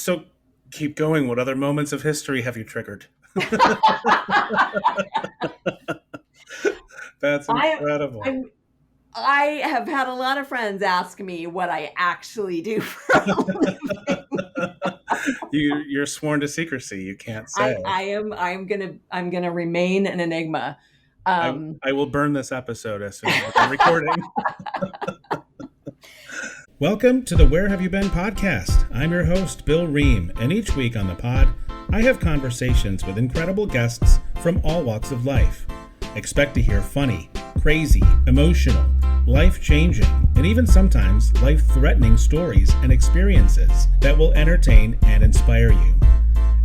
So keep going. What other moments of history have you triggered? That's I incredible. I'm I have had a lot of friends ask me what I actually do for a living. You're sworn to secrecy. You can't say. I'm gonna remain an enigma. I Um, I will burn this episode as soon as we're done recording. Welcome to the Where Have You Been podcast. I'm your host, Bill Ream, and each week on the pod, I have conversations with incredible guests from all walks of life. Expect to hear funny, crazy, emotional, life-changing, and even sometimes life-threatening stories and experiences that will entertain and inspire you.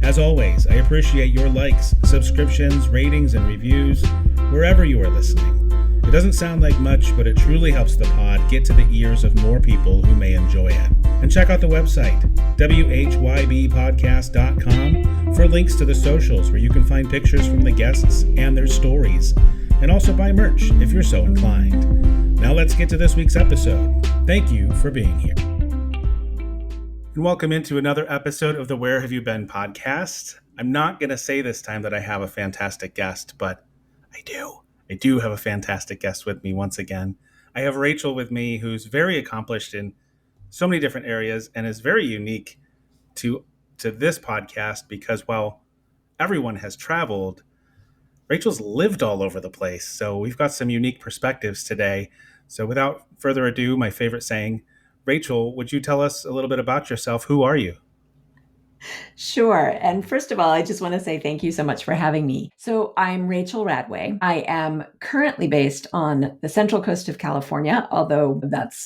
As always, I appreciate your likes, subscriptions, ratings, and reviews wherever you are listening. It doesn't sound like much, but it truly helps the pod get to the ears of more people who may enjoy it. And check out the website, whybpodcast.com, for links to the socials where you can find pictures from the guests and their stories, and also buy merch if you're so inclined. Now let's get to this week's episode. Thank you for being here. And welcome into another episode of the Where Have You Been podcast. I'm not going to say this time that I have a fantastic guest, but I do. I do have a fantastic guest with me once again. I have Rachel with me, who's very accomplished in so many different areas and is very unique to this podcast because while everyone has traveled, Rachel's lived all over the place. So we've got some unique perspectives today. So without further ado, my favorite saying, Rachel, would you tell us a little bit about yourself? Who are you? Sure. And first of all, I just want to say thank you so much for having me. So I'm Rachel Radway. I am currently based on the central coast of California, although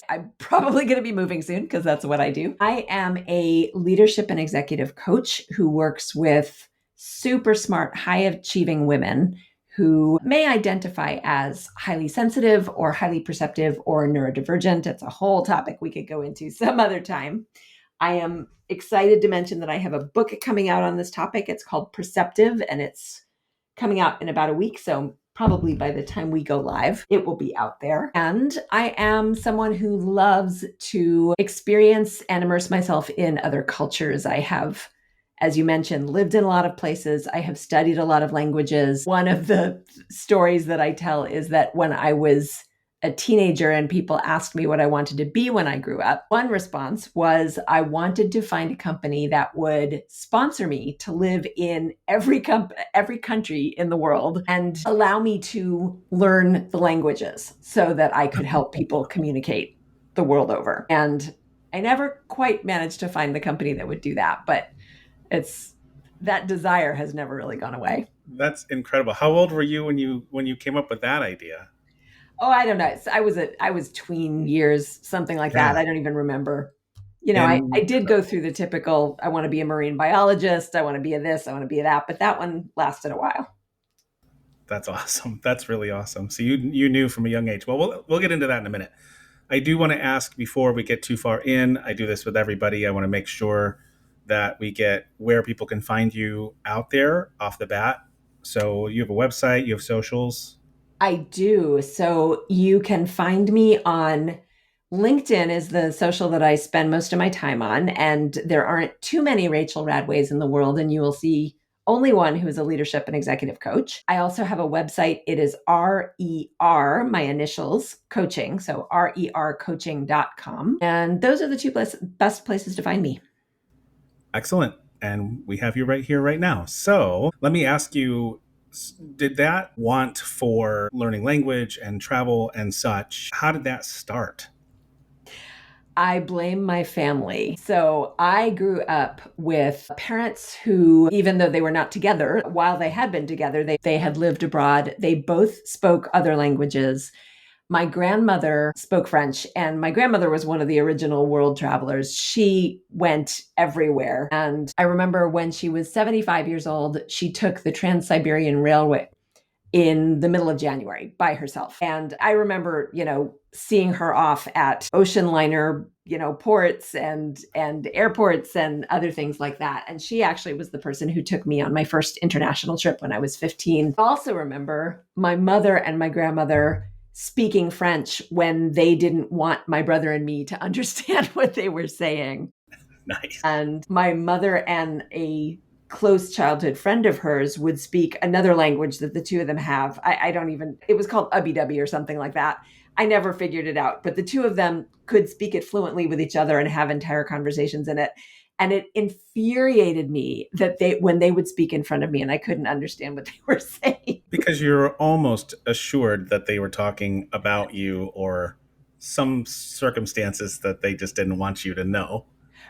I'm probably going to be moving soon because that's what I do. I am a leadership and executive coach who works with super smart, high achieving women who may identify as highly sensitive or highly perceptive or neurodivergent. It's a whole topic we could go into some other time. I am excited to mention that I have a book coming out on this topic. It's called Perceptive, and it's coming out in about a week. So probably by the time we go live, it will be out there. And I am someone who loves to experience and immerse myself in other cultures. I have, as you mentioned, lived in a lot of places. I have studied a lot of languages. One of the stories that I tell is that when I was a teenager and people asked me what I wanted to be when I grew up, one response was I wanted to find a company that would sponsor me to live in every country in the world and allow me to learn the languages so that I could help people communicate the world over. And I never quite managed to find the company that would do that, but that desire has never really gone away. That's incredible. How old were you when you came up with that idea? Oh, I don't know. I was tween years, something like that. I don't even remember. I did go through the typical, I want to be a marine biologist. I want to be a this, I want to be a that, but that one lasted a while. That's awesome. That's really awesome. So you knew from a young age. Well, we'll get into that in a minute. I do want to ask before we get too far in, I do this with everybody. I want to make sure that we get where people can find you out there off the bat. So you have a website, you have socials. I do. So you can find me on LinkedIn is the social that I spend most of my time on. And there aren't too many Rachel Radways in the world, and you will see only one who is a leadership and executive coach. I also have a website. It is RER, my initials, coaching. So rercoaching.com. And those are the two best places to find me. Excellent. And we have you right here, right now. So let me ask you, did that want for learning language and travel and such, how did that start? I blame my family. So I grew up with parents who, even though they were not together, while they had been together, they had lived abroad. They both spoke other languages. My grandmother spoke French, and my grandmother was one of the original world travelers. She went everywhere. And I remember when she was 75 years old, she took the Trans-Siberian Railway in the middle of January by herself. And I remember, seeing her off at ocean liner, ports and airports and other things like that. And she actually was the person who took me on my first international trip when I was 15. I also remember my mother and my grandmother speaking French when they didn't want my brother and me to understand what they were saying. Nice. And my mother and a close childhood friend of hers would speak another language that the two of them have. I don't even, it was called Ubby Dubby or something like that. I never figured it out, but the two of them could speak it fluently with each other and have entire conversations in it. And it infuriated me that when they would speak in front of me and I couldn't understand what they were saying. Because you're almost assured that they were talking about you or some circumstances that they just didn't want you to know.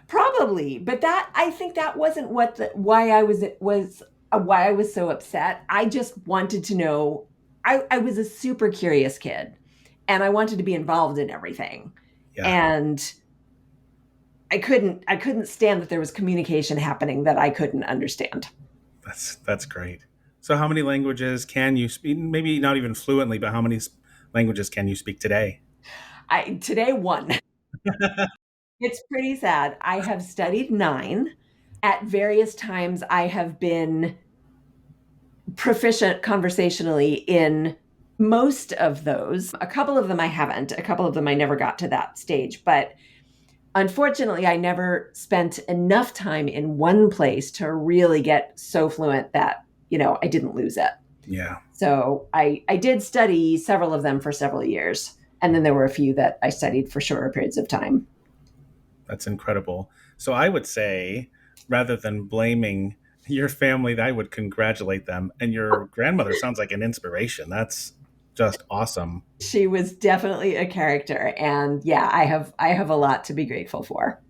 Probably, but that I think that wasn't why why I was so upset. I just wanted to know. I was a super curious kid, and I wanted to be involved in everything. Yeah, And I couldn't stand that there was communication happening that I couldn't understand. that's great. So, how many languages can you speak? Maybe not even fluently, but how many languages can you speak today? I today one. It's pretty sad. I have studied 9. At various times I have been proficient conversationally in most of those. A couple of them I haven't. A couple of them I never got to that stage. But unfortunately, I never spent enough time in one place to really get so fluent that, I didn't lose it. Yeah, So I did study several of them for several years. And then there were a few that I studied for shorter periods of time. that's incredible. So, I would say rather than blaming your family, I would congratulate them. And your grandmother sounds like an inspiration. That's just awesome. She was definitely a character. And yeah, I have a lot to be grateful for.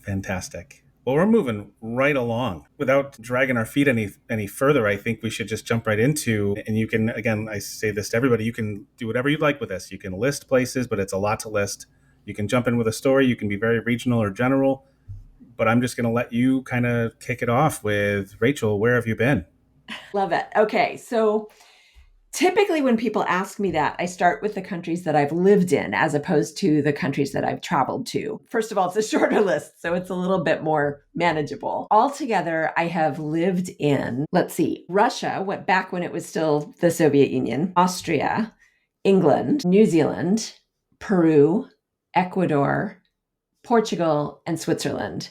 Fantastic. Well, we're moving right along. Without dragging our feet any further, I think we should just jump right into. And you can, again, I say this to everybody, you can do whatever you'd like with this. You can list places, but it's a lot to list. You can jump in with a story. You can be very regional or general. But I'm just going to let you kind of kick it off with Rachel. Where have you been? Love it. Okay. So typically, when people ask me that, I start with the countries that I've lived in as opposed to the countries that I've traveled to. First of all, it's a shorter list, so it's a little bit more manageable. Altogether, I have lived in, let's see, Russia, back when it was still the Soviet Union, Austria, England, New Zealand, Peru, Ecuador, Portugal, and Switzerland.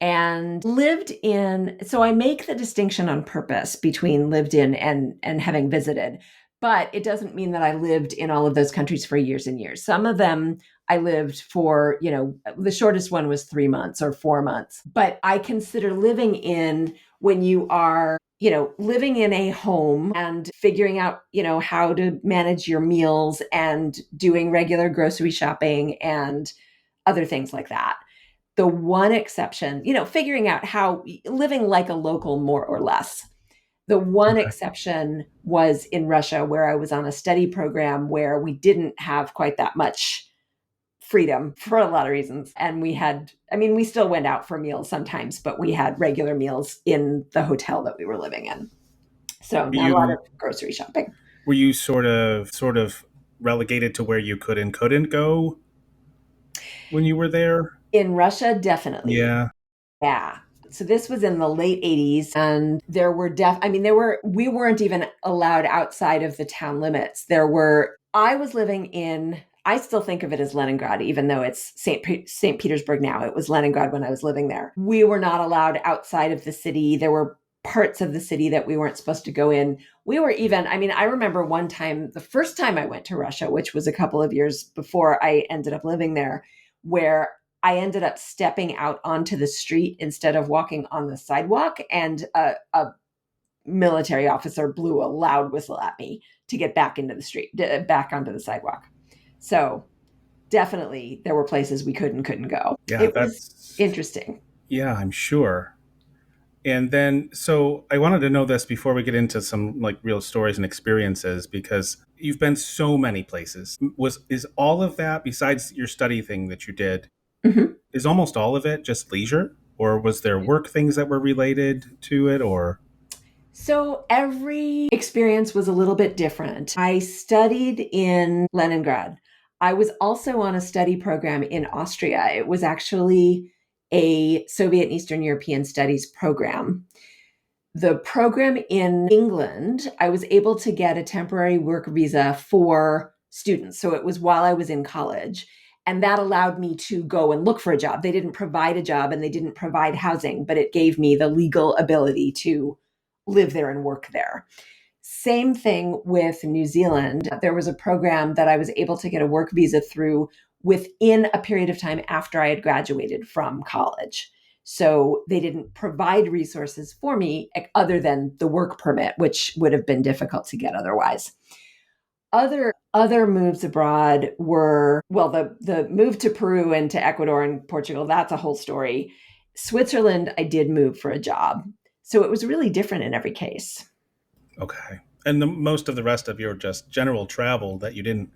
And lived in, so I make the distinction on purpose between lived in and having visited, but it doesn't mean that I lived in all of those countries for years and years. Some of them I lived for, the shortest one was 3 months or 4 months. But I consider living in when you are, living in a home and figuring out, how to manage your meals and doing regular grocery shopping and other things like that. The one exception, figuring out how living like a local more or less. The one Okay. exception was in Russia, where I was on a study program where we didn't have quite that much freedom for a lot of reasons. And we still went out for meals sometimes, but we had regular meals in the hotel that we were living in. So Were not a lot of you grocery shopping. were you sort of relegated to where you could and couldn't go when you were there? In Russia, definitely. Yeah. Yeah. So this was in the late 80s and we weren't even allowed outside of the town limits. I was living in, I still think of it as Leningrad, even though it's St. Petersburg now. It was Leningrad when I was living there. We were not allowed outside of the city. There were parts of the city that we weren't supposed to go in. I remember one time, the first time I went to Russia, which was a couple of years before I ended up living there, where I ended up stepping out onto the street instead of walking on the sidewalk. And a military officer blew a loud whistle at me to get back into the street, back onto the sidewalk. So definitely there were places we could and couldn't go. Yeah, It was interesting. yeah, I'm sure. And then, so I wanted to know this before we get into some like real stories and experiences, because you've been so many places. Is all of that, besides your study thing that you did, Mhm. is almost all of it just leisure? Or was there work things that were related to it? Or, So every experience was a little bit different. I studied in Leningrad. I was also on a study program in Austria. It was actually a Soviet and Eastern European studies program. The program in England, I was able to get a temporary work visa for students. So it was while I was in college. And that allowed me to go and look for a job. They didn't provide a job and they didn't provide housing, but it gave me the legal ability to live there and work there. Same thing with New Zealand. There was a program that I was able to get a work visa through within a period of time after I had graduated from college. So they didn't provide resources for me other than the work permit, which would have been difficult to get otherwise. Other moves abroad were, well, the move to Peru and to Ecuador and Portugal, that's a whole story. Switzerland, I did move for a job. So it was really different in every case. Okay. And most of the rest of your just general travel that you didn't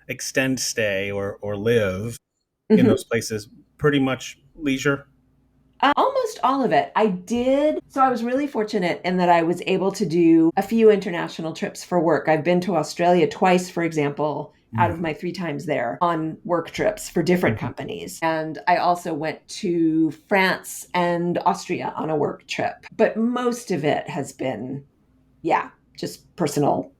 extend stay or live in Mhm. those places, pretty much leisure? Almost all of it. I did. So I was really fortunate in that I was able to do a few international trips for work. I've been to Australia twice, for example, out of Mm. my 3 times there on work trips for different Mhm. companies. And I also went to France and Austria on a work trip. But most of it has been, yeah, just personal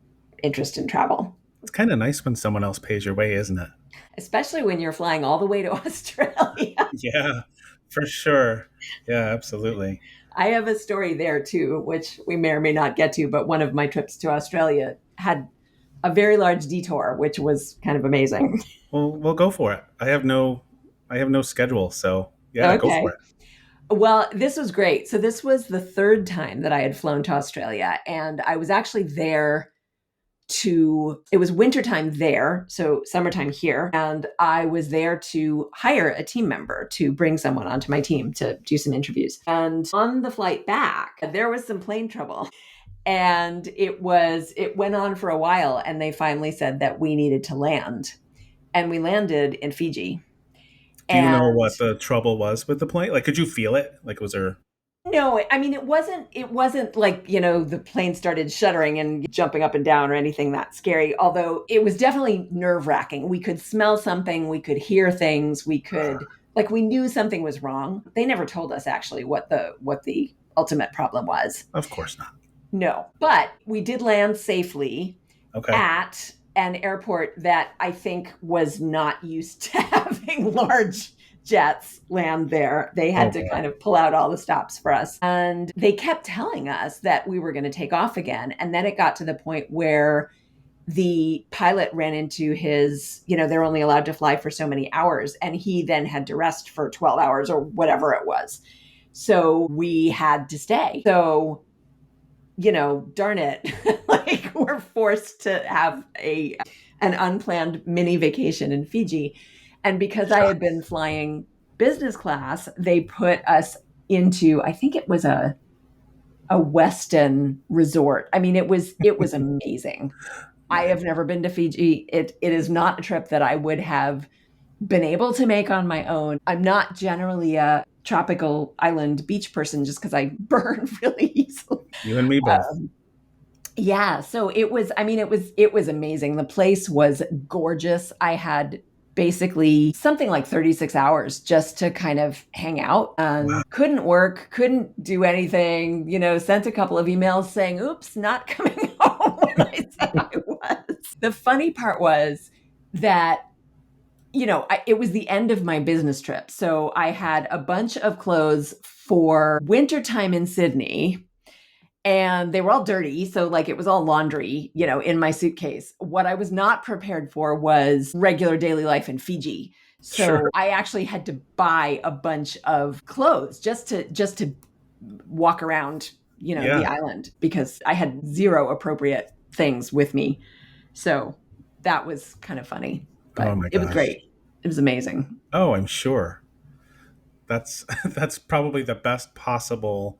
interest in travel, It's kind of nice when someone else pays your way, isn't it? especially when you're flying all the way to Australia. Yeah, for sure. Yeah, absolutely. I have a story there too, which we may or may not get to, but one of my trips to Australia had a very large detour, which was kind of amazing. Well, we'll go for it. I have no schedule, so yeah, go for Okay. it. Well, this was great. So, this was the third time that I had flown to Australia, and I was actually there it was wintertime there, so summertime here. And I was there to hire a team member to bring someone onto my team to do some interviews. And on the flight back, there was some plane trouble. And it went on for a while, and they finally said that we needed to land. And we landed in Fiji. Do you know And what the trouble was with the plane? Like, could you feel it? Like, was there? no, I mean it wasn't like, the plane started shuddering and jumping up and down or anything that scary, although it was definitely nerve-wracking. We could smell something, we could hear things, we knew something was wrong. They never told us actually what the ultimate problem was. Of course not. No, but we did land safely Okay. at an airport that I think was not used to having large jets land there. They Oh had to boy. kind of pull out all the stops for us. And they kept telling us that we were going to take off again. And then it got to the point where the pilot ran into they're only allowed to fly for so many hours. And he then had to rest for 12 hours or whatever it was. So we had to stay. So darn it, like we're forced to have an unplanned mini vacation in Fiji. And because I had been flying business class, they put us into, I think it was a Westin resort. I mean, it was amazing. I Nice. have never been to Fiji. It is not a trip that I would have been able to make on my own. I'm not generally a tropical island beach person just because I burn really easily. You and me both. Yeah, so it was amazing. The place was gorgeous. I had basically something like 36 hours just to kind of hang out Wow. and couldn't work, couldn't do anything, sent a couple of emails saying, "Oops, not coming home," when I said I was. The funny part was that it was the end of my business trip. So I had a bunch of clothes for wintertime in Sydney, and they were all dirty. So, like, it was all laundry, in my suitcase. What I was not prepared for was regular daily life in Fiji. Sure. So I actually had to buy a bunch of clothes just to walk around, the Yeah. island, because I had zero appropriate things with me. So that was kind of funny, Oh but my it was gosh. great. It was amazing. Oh, I'm sure. That's that's probably the best possible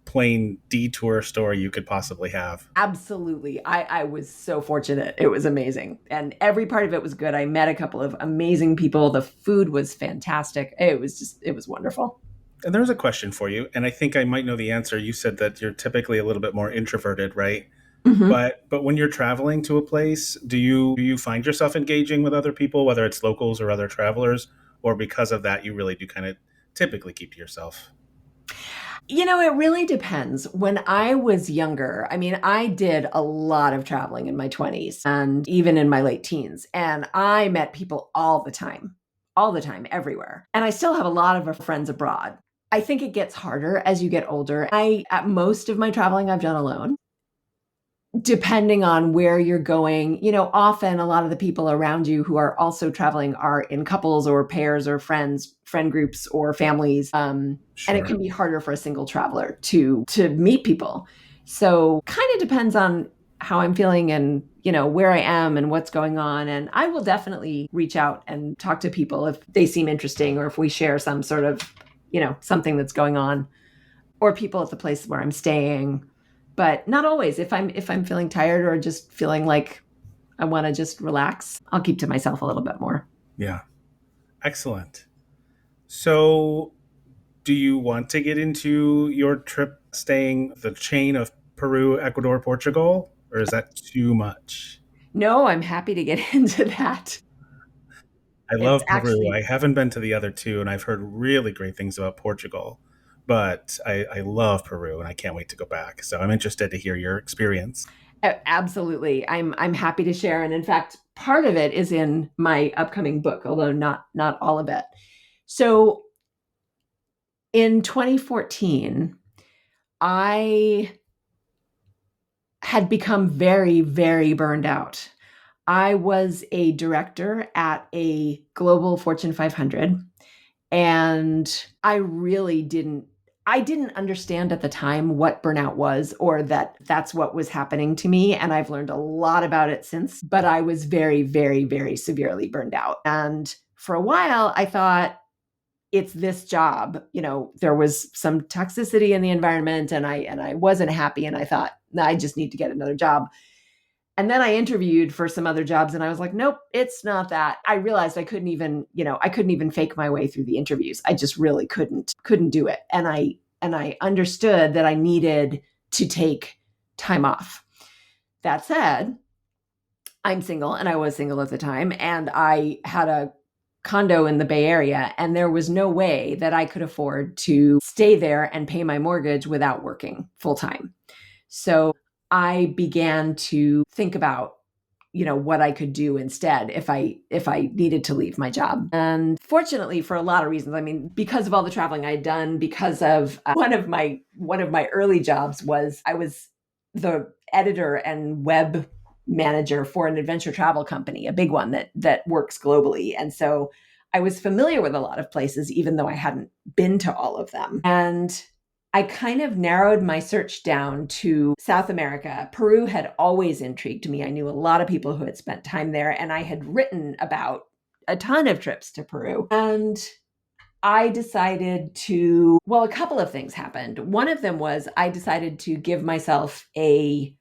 plane detour story you could possibly have. Absolutely. I was so fortunate. It was amazing. And every part of it was good. I met a couple of amazing people. The food was fantastic. It was wonderful. And there's a question for you, and I think I might know the answer. You said that you're typically a little bit more introverted, right? Mhm. But when you're traveling to a place, do you find yourself engaging with other people, whether it's locals or other travelers, or because of that you really do kind of typically keep to yourself? It really depends. When I was younger, I mean, I did a lot of traveling in my 20s and even in my late teens, and I met people all the time. all the time, everywhere. And I still have a lot of friends abroad. I think it gets harder as you get older. At most of my traveling, I've done alone. Depending on where you're going, often a lot of the people around you who are also traveling are in couples or pairs or friend groups or families. And it can be harder for a single traveler to meet people. So kind of depends on how I'm feeling and, where I am and what's going on. And I will definitely reach out and talk to people if they seem interesting or if we share some sort of, something that's going on, or people at the place where I'm staying. But not always. If I'm feeling tired or just feeling like I want to just relax, I'll keep to myself a little bit more. Yeah. Excellent. So do you want to get into your trip staying the chain of Peru, Ecuador, Portugal, or is that too much? No, I'm happy to get into that. I It's love Peru. actually I haven't been to the other two, and I've heard really great things about Portugal. But I love Peru, and I can't wait to go back. So I'm interested to hear your experience. absolutely. I'm happy to share. And in fact, part of it is in my upcoming book, although not all of it. So in 2014, I had become very, very burned out. I was a director at a global Fortune 500, and I didn't understand at the time what burnout was or that that's what was happening to me. And I've learned a lot about it since, but I was very, very, very severely burned out. And for a while, I thought, it's this job. There was some toxicity in the environment and I wasn't happy. And I thought, no, I just need to get another job. And then I interviewed for some other jobs and I was like, nope, it's not that. I realized I couldn't even fake my way through the interviews. I just really couldn't do it. And I understood that I needed to take time off. That said, I'm single and I was single at the time, and I had a condo in the Bay Area, and there was no way that I could afford to stay there and pay my mortgage without working full time. So I began to think about, what I could do instead if I needed to leave my job. And fortunately, for a lot of reasons, I mean, because of all the traveling I'd done, because of one of my early jobs was I was the editor and web manager for an adventure travel company, a big one that works globally. And so I was familiar with a lot of places, even though I hadn't been to all of them. And I kind of narrowed my search down to South America. Peru had always intrigued me. I knew a lot of people who had spent time there, and I had written about a ton of trips to Peru. And I decided a couple of things happened. One of them was I decided to give myself a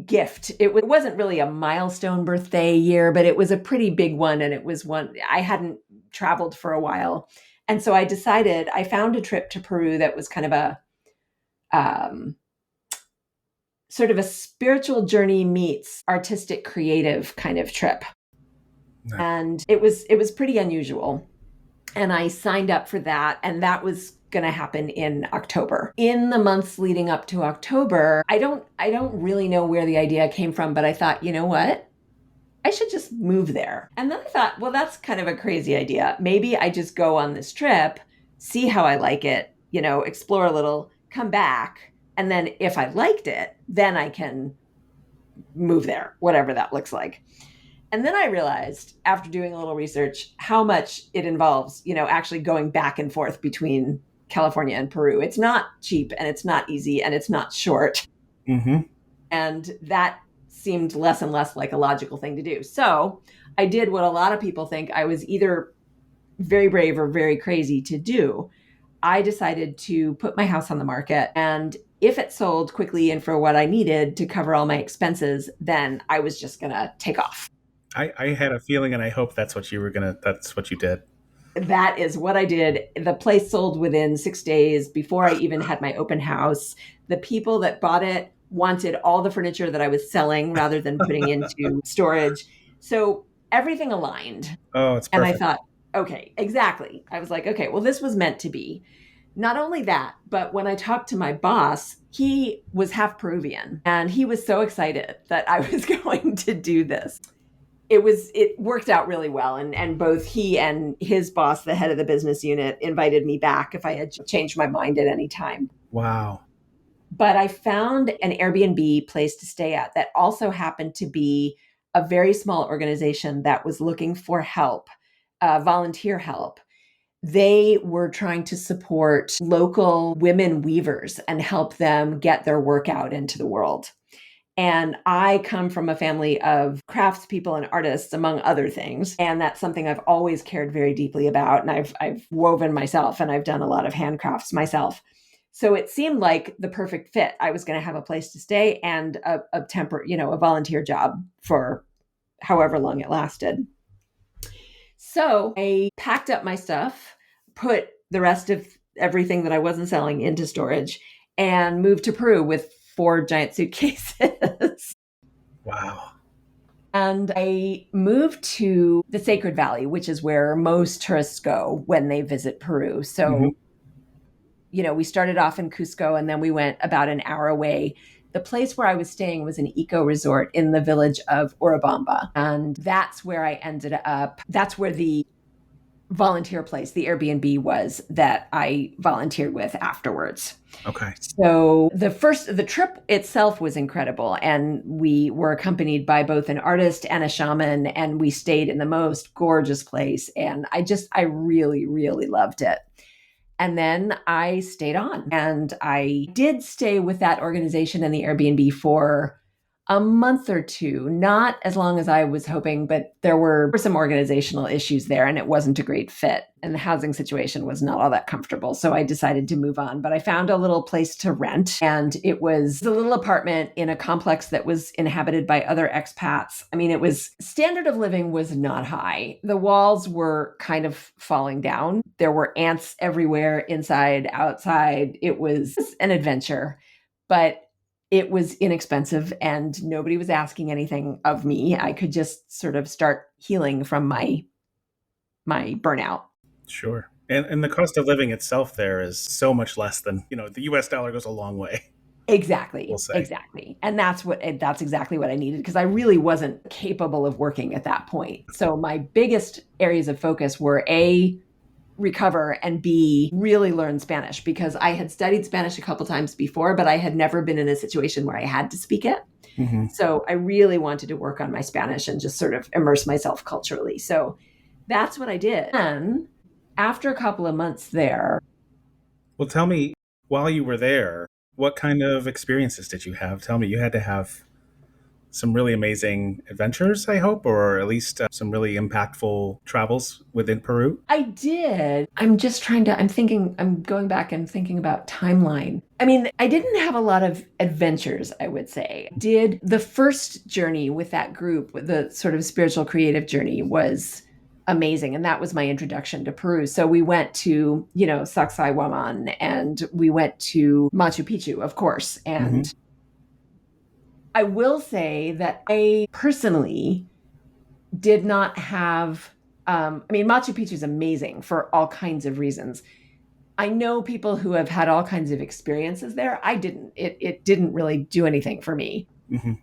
gift. It wasn't really a milestone birthday year, but it was a pretty big one. And it was one I hadn't traveled for a while. And so I found a trip to Peru that was kind of a sort of a spiritual journey meets artistic creative kind of trip. Nice. And it was pretty unusual. And I signed up for that. And that was going to happen in October. In the months leading up to October, I don't really know where the idea came from, but I thought, you know what? I should just move there. And then I thought, well, that's kind of a crazy idea. Maybe I just go on this trip, see how I like it, explore a little, come back. And then if I liked it, then I can move there, whatever that looks like. And then I realized after doing a little research how much it involves, actually going back and forth between California and Peru. It's not cheap and it's not easy and it's not short. Mm-hmm. And that seemed less and less like a logical thing to do. So I did what a lot of people think I was either very brave or very crazy to do. I decided to put my house on the market, and if it sold quickly and for what I needed to cover all my expenses, then I was just going to take off. I had a feeling, and I hope that's what you did. That is what I did. The place sold within 6 days before I even had my open house. The people that bought it wanted all the furniture that I was selling rather than putting into storage. So everything aligned. Oh, it's perfect. And I thought, okay, exactly. I was like, okay, well, this was meant to be. Not only that, but when I talked to my boss, he was half Peruvian and he was so excited that I was going to do this. it worked out really well. And both he and his boss, the head of the business unit, invited me back if I had changed my mind at any time. Wow. But I found an Airbnb place to stay at that also happened to be a very small organization that was looking for help, volunteer help. They were trying to support local women weavers and help them get their work out into the world. And I come from a family of craftspeople and artists, among other things. And that's something I've always cared very deeply about. And I've woven myself, and I've done a lot of handcrafts myself. So it seemed like the perfect fit. I was going to have a place to stay and a a volunteer job for however long it lasted. So I packed up my stuff, put the rest of everything that I wasn't selling into storage, and moved to Peru with 4 giant suitcases. Wow. And I moved to the Sacred Valley, which is where most tourists go when they visit Peru. So, we started off in Cusco, and then we went about an hour away. The place where I was staying was an eco resort in the village of Urubamba. And that's where I ended up. That's where the volunteer place, the Airbnb, was that I volunteered with afterwards. Okay. So the trip itself was incredible. And we were accompanied by both an artist and a shaman, and we stayed in the most gorgeous place. And I really, really loved it. And then I stayed on, and I did stay with that organization and the Airbnb for a month or two, not as long as I was hoping, but there were some organizational issues there, and it wasn't a great fit. And the housing situation was not all that comfortable. So I decided to move on. But I found a little place to rent, and it was a little apartment in a complex that was inhabited by other expats. I mean, standard of living was not high. The walls were kind of falling down. There were ants everywhere, inside, outside. It was an adventure, but it was inexpensive and nobody was asking anything of me. I could just sort of start healing from my burnout. Sure. And the cost of living itself there is so much less than, the US dollar goes a long way, Exactly. we'll say. Exactly. And that's exactly what I needed, because I really wasn't capable of working at that point. So my biggest areas of focus were A, recover, and B, really learn Spanish, because I had studied Spanish a couple times before, but I had never been in a situation where I had to speak it. Mm-hmm. So I really wanted to work on my Spanish and just sort of immerse myself culturally. So that's what I did. And after a couple of months there. Well, tell me, while you were there, what kind of experiences did you have? Tell me, you had to have some really amazing adventures, I hope, or at least some really impactful travels within Peru. I did. I'm going back and thinking about timeline. I mean, I didn't have a lot of adventures, I would say. Did the first journey with that group, the sort of spiritual creative journey, was amazing. And that was my introduction to Peru. So we went to, Sacsayhuaman, and we went to Machu Picchu, of course. And I will say that I personally did not have, Machu Picchu is amazing for all kinds of reasons. I know people who have had all kinds of experiences there. I didn't. It didn't really do anything for me. Mm-hmm.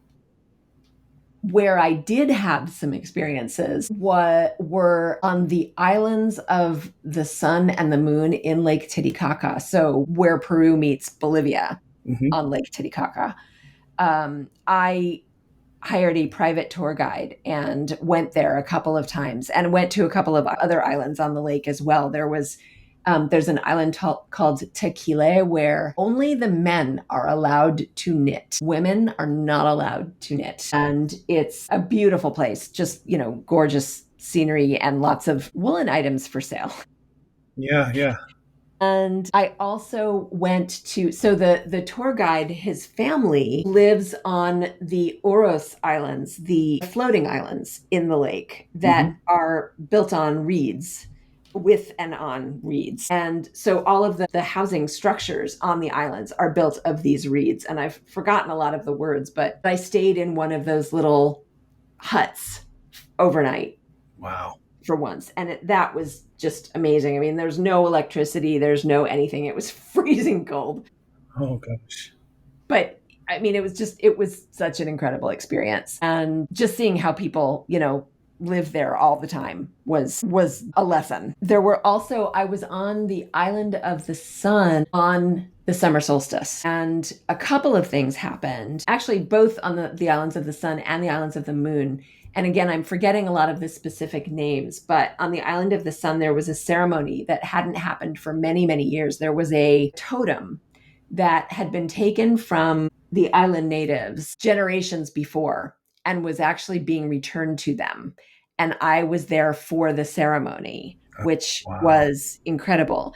Where I did have some experiences were on the islands of the sun and the moon in Lake Titicaca. So where Peru meets Bolivia on Lake Titicaca. I hired a private tour guide and went there a couple of times, and went to a couple of other islands on the lake as well. There's an island called Tequila, where only the men are allowed to knit. Women are not allowed to knit. And it's a beautiful place, just, gorgeous scenery and lots of woolen items for sale. Yeah, yeah. And I also went to, so the tour guide, his family lives on the Oros Islands, the floating islands in the lake that are built on reeds, with and on reeds. And so all of the housing structures on the islands are built of these reeds. And I've forgotten a lot of the words, but I stayed in one of those little huts overnight. Wow. For once. And that was just amazing. I mean, there's no electricity, there's no anything. It was freezing cold. Oh, gosh. But I mean, it was such an incredible experience. And just seeing how people, live there all the time was a lesson. There were also, I was on the island of the sun on the summer solstice, and a couple of things happened, actually both on the islands of the sun and the islands of the moon. And again, I'm forgetting a lot of the specific names, but on the island of the sun, there was a ceremony that hadn't happened for many, many years. There was a totem that had been taken from the island natives generations before and was actually being returned to them. And I was there for the ceremony, which Wow. was incredible.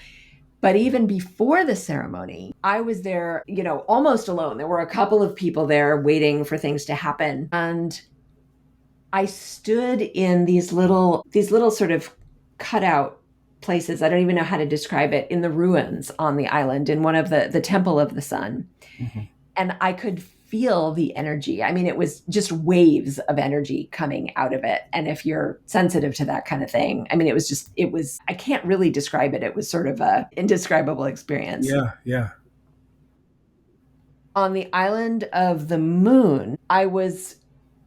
But even before the ceremony, I was there, almost alone. There were a couple of people there waiting for things to happen. And I stood in these little sort of cutout places. I don't even know how to describe it, in the ruins on the island, in one of the Temple of the Sun. Mm-hmm. And I could feel the energy. I mean, it was just waves of energy coming out of it. And if you're sensitive to that kind of thing, I mean, it was, I can't really describe it. It was sort of a indescribable experience. Yeah. On the island of the moon, I was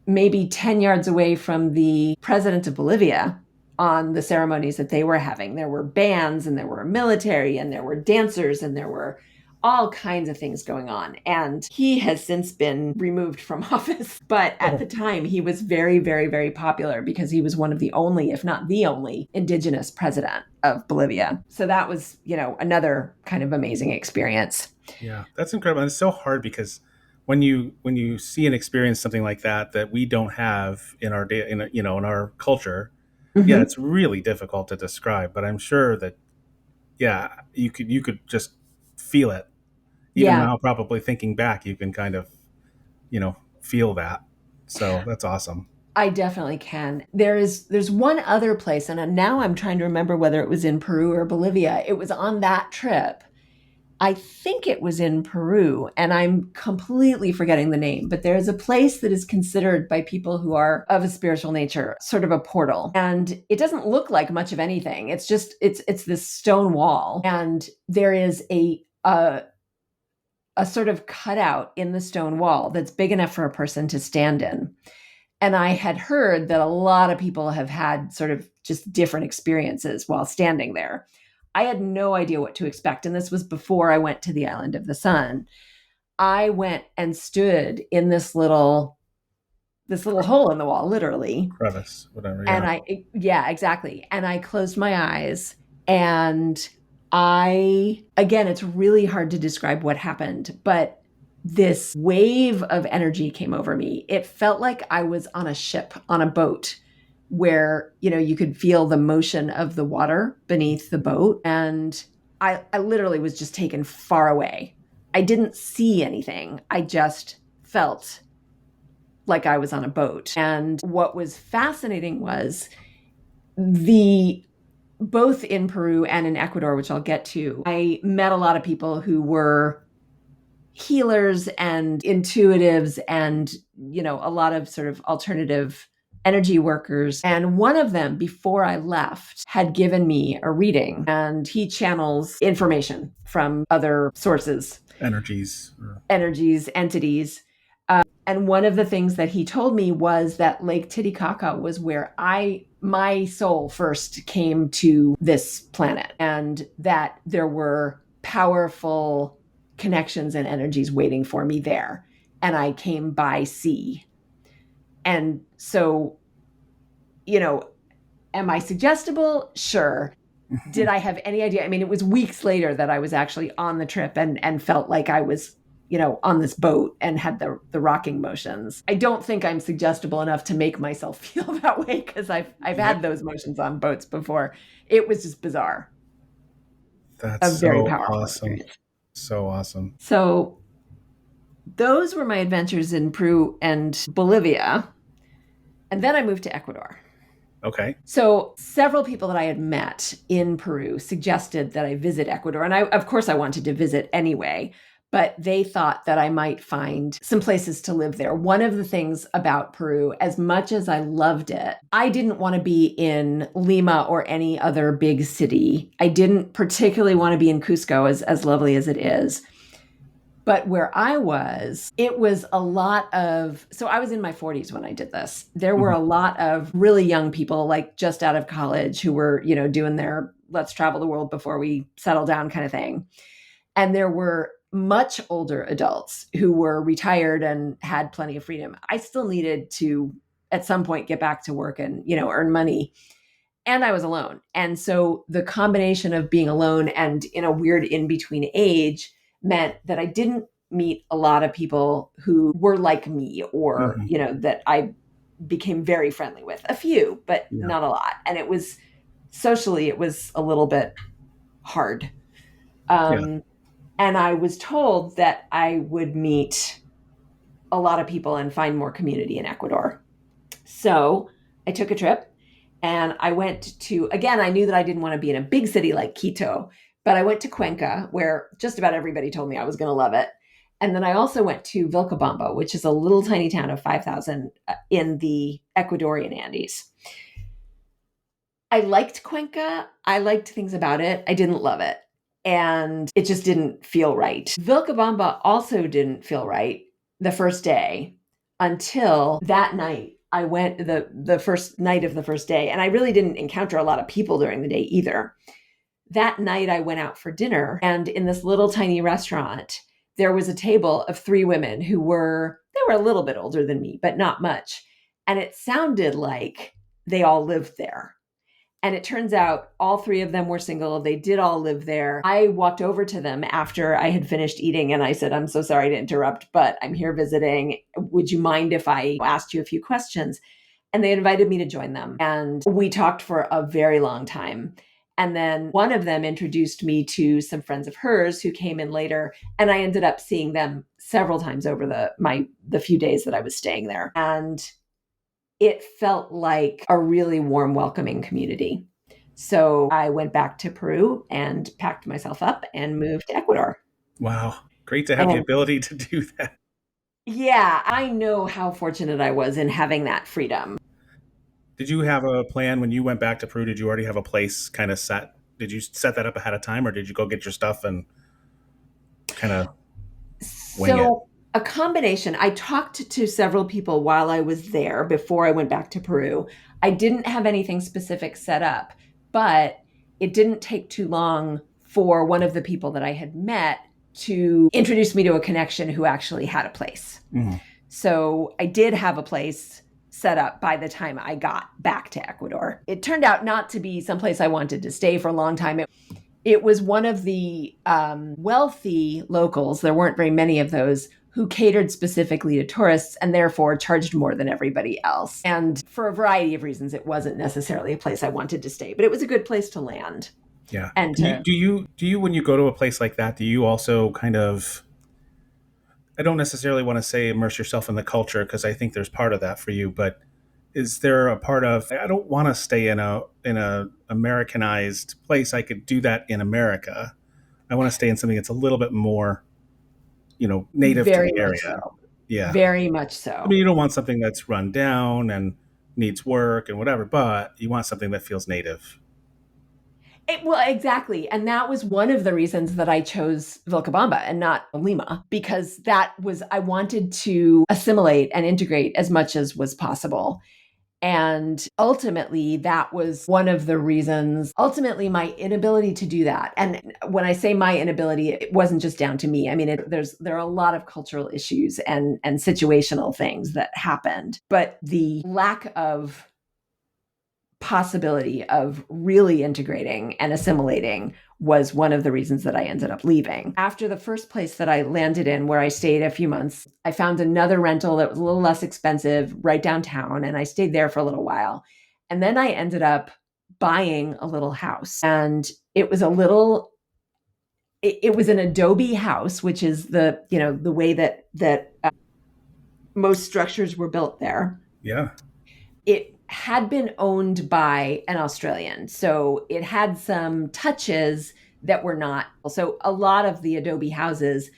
maybe 10 yards away from the president of Bolivia on the ceremonies that they were having. There were bands, and there were military, and there were dancers, and there were all kinds of things going on. And he has since been removed from office. But at the time, he was very, very, very popular because he was one of the only, if not the only, indigenous president of Bolivia. So that was, another kind of amazing experience. Yeah, that's incredible. And it's so hard because when you see and experience something like that we don't have in our day, in our culture, mm-hmm. Yeah, it's really difficult to describe. But I'm sure that, yeah, you could just feel it. Even now, probably thinking back, you can kind of, feel that. So that's awesome. I definitely can. There's one other place, and now I'm trying to remember whether it was in Peru or Bolivia. It was on that trip. I think it was in Peru, and I'm completely forgetting the name, but there's a place that is considered by people who are of a spiritual nature sort of a portal. And it doesn't look like much of anything. It's just, it's this stone wall, and there is a sort of cutout in the stone wall that's big enough for a person to stand in. And I had heard that a lot of people have had sort of just different experiences while standing there. I had no idea what to expect. And this was before I went to the island of the sun. I went and stood in this little hole in the wall, literally. Crevice, whatever. Yeah. And exactly. And I closed my eyes, and again, it's really hard to describe what happened, but this wave of energy came over me. It felt like I was on a ship, on a boat, where, you could feel the motion of the water beneath the boat. And I literally was just taken far away. I didn't see anything. I just felt like I was on a boat. And what was fascinating was both in Peru and in Ecuador, which I'll get to, I met a lot of people who were healers and intuitives and, a lot of sort of alternative energy workers. And one of them, before I left, had given me a reading, and he channels information from other sources. Entities. Entities. And one of the things that he told me was that Lake Titicaca was where my soul first came to this planet, and that there were powerful connections and energies waiting for me there. And I came by sea. And so, am I suggestible? Sure. Did I have any idea? I mean, it was weeks later that I was actually on the trip and felt like I was, on this boat and had the rocking motions. I don't think I'm suggestible enough to make myself feel that way, because I've had those motions on boats before. It was just bizarre. That's very so powerful awesome. Experience. So awesome. So those were my adventures in Peru and Bolivia. And then I moved to Ecuador. Okay. So several people that I had met in Peru suggested that I visit Ecuador. And of course, I wanted to visit anyway, but they thought that I might find some places to live there. One of the things about Peru, as much as I loved it, I didn't want to be in Lima or any other big city. I didn't particularly want to be in Cusco, as lovely as it is. But where I was, it was a lot of, so I was in my 40s when I did this. There were Mhm. a lot of really young people, like just out of college, who were, doing their let's travel the world before we settle down kind of thing. And there were much older adults who were retired and had plenty of freedom. I still needed to, at some point, get back to work and, earn money. And I was alone. And so the combination of being alone and in a weird in between age meant that I didn't meet a lot of people who were like me or, Mhm. that I became very friendly with. A few, but Yeah. not a lot. And it was socially, it was a little bit hard. Yeah. Um, and I was told that I would meet a lot of people and find more community in Ecuador. So I took a trip and I went to, again, I knew that I didn't want to be in a big city like Quito, but I went to Cuenca, where just about everybody told me I was going to love it. And then I also went to Vilcabamba, which is a little tiny town of 5,000 in the Ecuadorian Andes. I liked Cuenca. I liked things about it. I didn't love it. And it just didn't feel right. Vilcabamba also didn't feel right the first day until that night. I went the first night of the first day, and I really didn't encounter a lot of people during the day either. That night I went out for dinner, and in this little tiny restaurant, there was a table of three women who they were a little bit older than me, but not much. And it sounded like they all lived there. And it turns out all three of them were single. They did all live there. I walked over to them after I had finished eating and I said, I'm so sorry to interrupt, but I'm here visiting. Would you mind if I asked you a few questions? And they invited me to join them. And we talked for a very long time. And then one of them introduced me to some friends of hers who came in later. And I ended up seeing them several times over the few days that I was staying there. And it felt like a really warm, welcoming community. So I went back to Peru and packed myself up and moved to Ecuador. Wow. Great to have the And ability to do that. yeah, I know how fortunate I was in having that freedom. Did you have a plan when you went back to Peru? Did you already have a place kind of set? Did you set that up ahead of time or did you go get your stuff and kind of wing it? So a combination. I talked to several people while I was there before I went back to Peru. I didn't have anything specific set up, but it didn't take too long for one of the people that I had met to introduce me to a connection who actually had a place. Mhm. So I did have a place set up by the time I got back to Ecuador. It turned out not to be someplace I wanted to stay for a long time. It was one of the wealthy locals, there weren't very many of those, who catered specifically to tourists and therefore charged more than everybody else. And for a variety of reasons, it wasn't necessarily a place I wanted to stay, but it was a good place to land. Yeah. And Do you when you go to a place like that, do you also kind of I don't necessarily want to say immerse yourself in the culture because I think there's part of that for you, but is there a part of I don't want to stay in a Americanized place. I could do that in America. I want to stay in something that's a little bit more, native to very the much area. so. Yeah. Very much I mean, so. you don't want something that's run down and needs work and whatever, but you want something that feels native. Well, exactly. And that was one of the reasons that I chose Vilcabamba and not Lima, because I wanted to assimilate and integrate as much as was possible. And ultimately, that was one of the reasons, ultimately, my inability to do that. And when I say my inability, it wasn't just down to me. I mean, there are a lot of cultural issues and situational things that happened, but the lack of possibility of really integrating and assimilating was one of the reasons that I ended up leaving. After the first place that I landed in, where I stayed a few months, I found another rental that was a little less expensive right downtown, and I stayed there for a little while. And then I ended up buying a little house, and it was it was an adobe house, which is the way that most structures were built there. Yeah. It had been owned by an Australian. So it had some touches that were not. So a lot of the adobe houses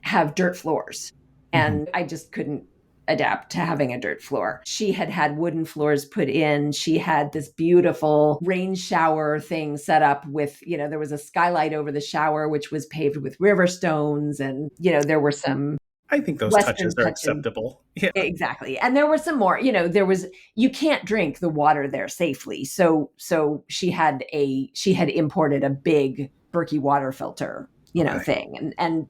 have dirt floors. Hmm. And I just couldn't, adapt to having a dirt floor. She had had wooden floors put in. She had this beautiful rain shower thing set up with, there was a skylight over the shower, which was paved with river stones. And, there were some I think those touches Western are touches. acceptable. Yeah. Exactly. And there were some more, you can't drink the water there safely. So she had imported a big Berkey water filter, thing. And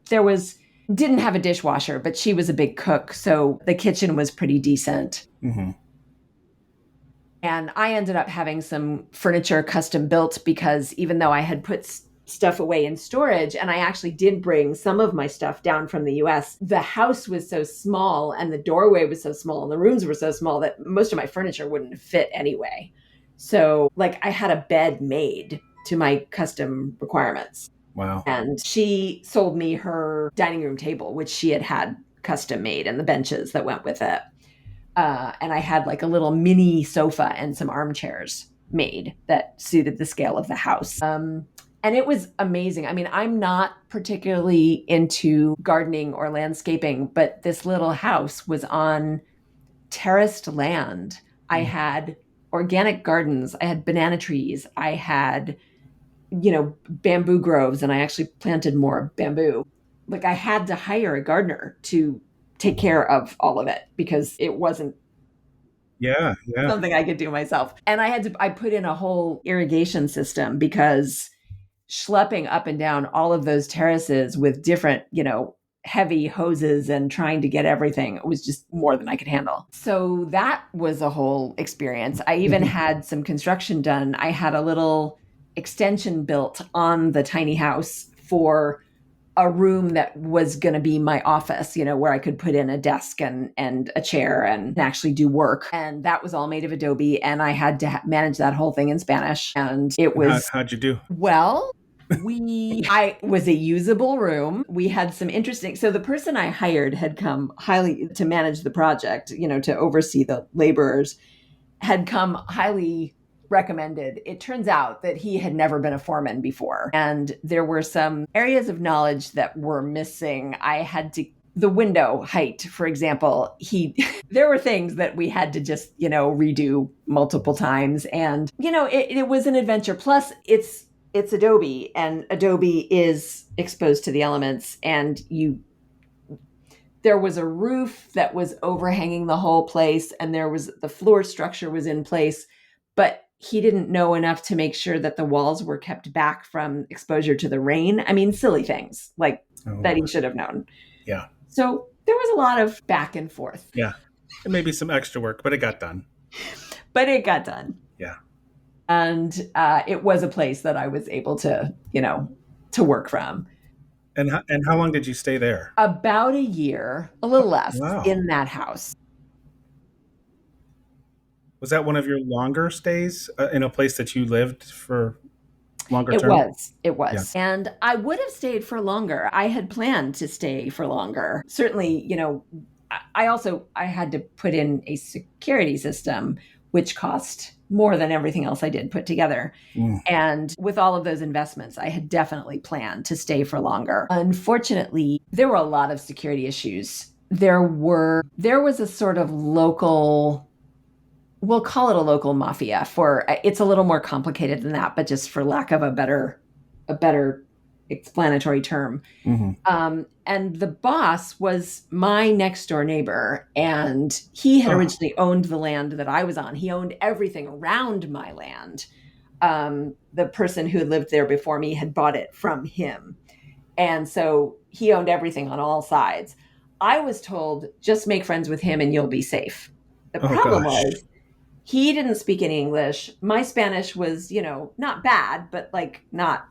didn't have a dishwasher, but she was a big cook. So the kitchen was pretty decent. Mm-hmm. And I ended up having some furniture custom built because even though I had put stuff away in storage, and I actually did bring some of my stuff down from the US, the house was so small and the doorway was so small and the rooms were so small that most of my furniture wouldn't fit anyway. So I had a bed made to my custom requirements. Wow. And she sold me her dining room table, which she had custom made, and the benches that went with it. And I had a little mini sofa and some armchairs made that suited the scale of the house. And it was amazing. I mean, I'm not particularly into gardening or landscaping, but this little house was on terraced land. I had organic gardens. I had banana trees. I had, bamboo groves, and I actually planted more bamboo. I had to hire a gardener to take care of all of it because it wasn't something I could do myself. And I put in a whole irrigation system because schlepping up and down all of those terraces with different, heavy hoses and trying to get everything, it was just more than I could handle. So that was a whole experience. I even had some construction done. I had a little extension built on the tiny house for a room that was going to be my office, where I could put in a desk and a chair and actually do work. And that was all made of Adobe. And I had to manage that whole thing in Spanish. And it was... How'd you do? Well, I was a usable room. We had some interesting... So the person I hired had come highly to manage the project, to oversee the laborers, had come highly recommended. It turns out that he had never been a foreman before. And there were some areas of knowledge that were missing. The window height, for example, there were things that we had to just, redo multiple times. And, it was an adventure. Plus it's Adobe, and Adobe is exposed to the elements, and there was a roof that was overhanging the whole place, and the floor structure was in place, but he didn't know enough to make sure that the walls were kept back from exposure to the rain. I mean, silly things that he should have known. Yeah. So there was a lot of back and forth. Yeah. And maybe some extra work, but it got done. Yeah. And it was a place that I was able to, to work from. And how long did you stay there? About a year, a little less, wow. in that house. Was that one of your longer stays in a place that you lived for longer term? It was. Yeah. And I would have stayed for longer. I had planned to stay for longer. Certainly, I had to put in a security system, which cost more than everything else I did put together. And with all of those investments, I had definitely planned to stay for longer. Unfortunately, there were a lot of security issues. There was a sort of local... We'll call it a local mafia. It's a little more complicated than that, but just for lack of a better explanatory term. Mm-hmm. And the boss was my next door neighbor, and he had originally owned the land that I was on. He owned everything around my land. The person who had lived there before me had bought it from him. And so he owned everything on all sides. I was told, just make friends with him and you'll be safe. The problem was, he didn't speak any English. My Spanish was, not bad, but not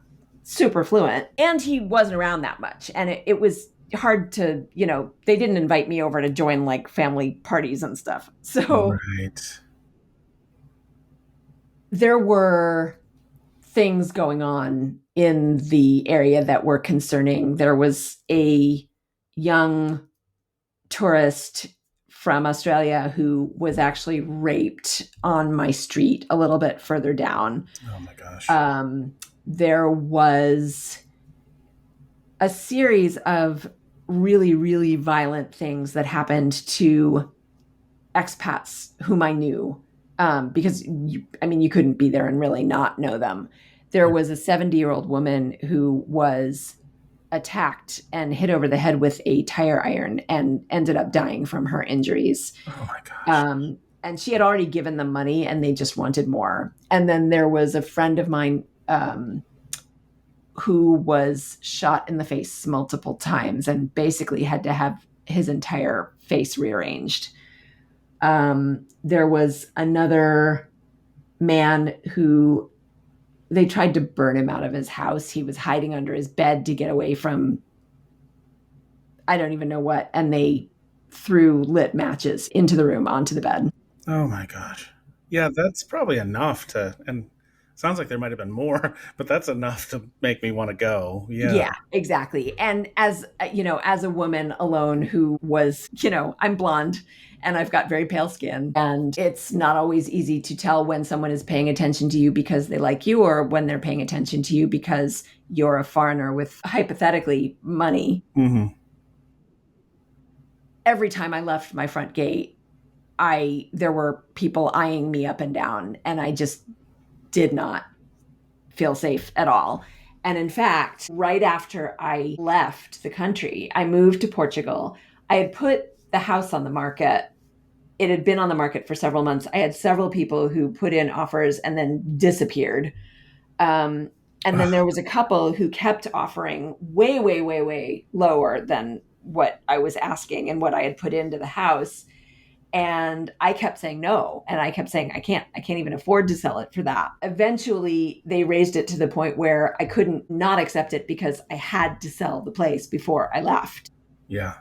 super fluent. And he wasn't around that much. And it was hard to, they didn't invite me over to join family parties and stuff. So there were things going on in the area that were concerning. There was a young tourist from Australia who was actually raped on my street a little bit further down. Oh my gosh. There was a series of really, really violent things that happened to expats whom I knew, because you couldn't be there and really not know them. There was a 70-year-old woman who was attacked and hit over the head with a tire iron and ended up dying from her injuries. Oh my gosh. And she had already given them money and they just wanted more. And then there was a friend of mine who was shot in the face multiple times and basically had to have his entire face rearranged. There was another man who they tried to burn him out of his house. He was hiding under his bed to get away from, I don't even know what, and they threw lit matches into the room onto the bed. Oh my gosh. Yeah, that's probably enough to, and sounds like there might have been more, but that's enough to make me want to go. Yeah. Yeah, exactly. And as as a woman alone who was, I'm blonde and I've got very pale skin, and it's not always easy to tell when someone is paying attention to you because they like you or when they're paying attention to you because you're a foreigner with hypothetically money. Mm-hmm. Every time I left my front gate, there were people eyeing me up and down, and I just did not feel safe at all. And in fact, right after I left the country, I moved to Portugal. I had put the house on the market. It had been on the market for several months. I had several people who put in offers and then disappeared. And then there was a couple who kept offering way, way, way, way lower than what I was asking and what I had put into the house. And I kept saying no. And I kept saying, I can't even afford to sell it for that. Eventually, they raised it to the point where I couldn't not accept it because I had to sell the place before I left. Yeah.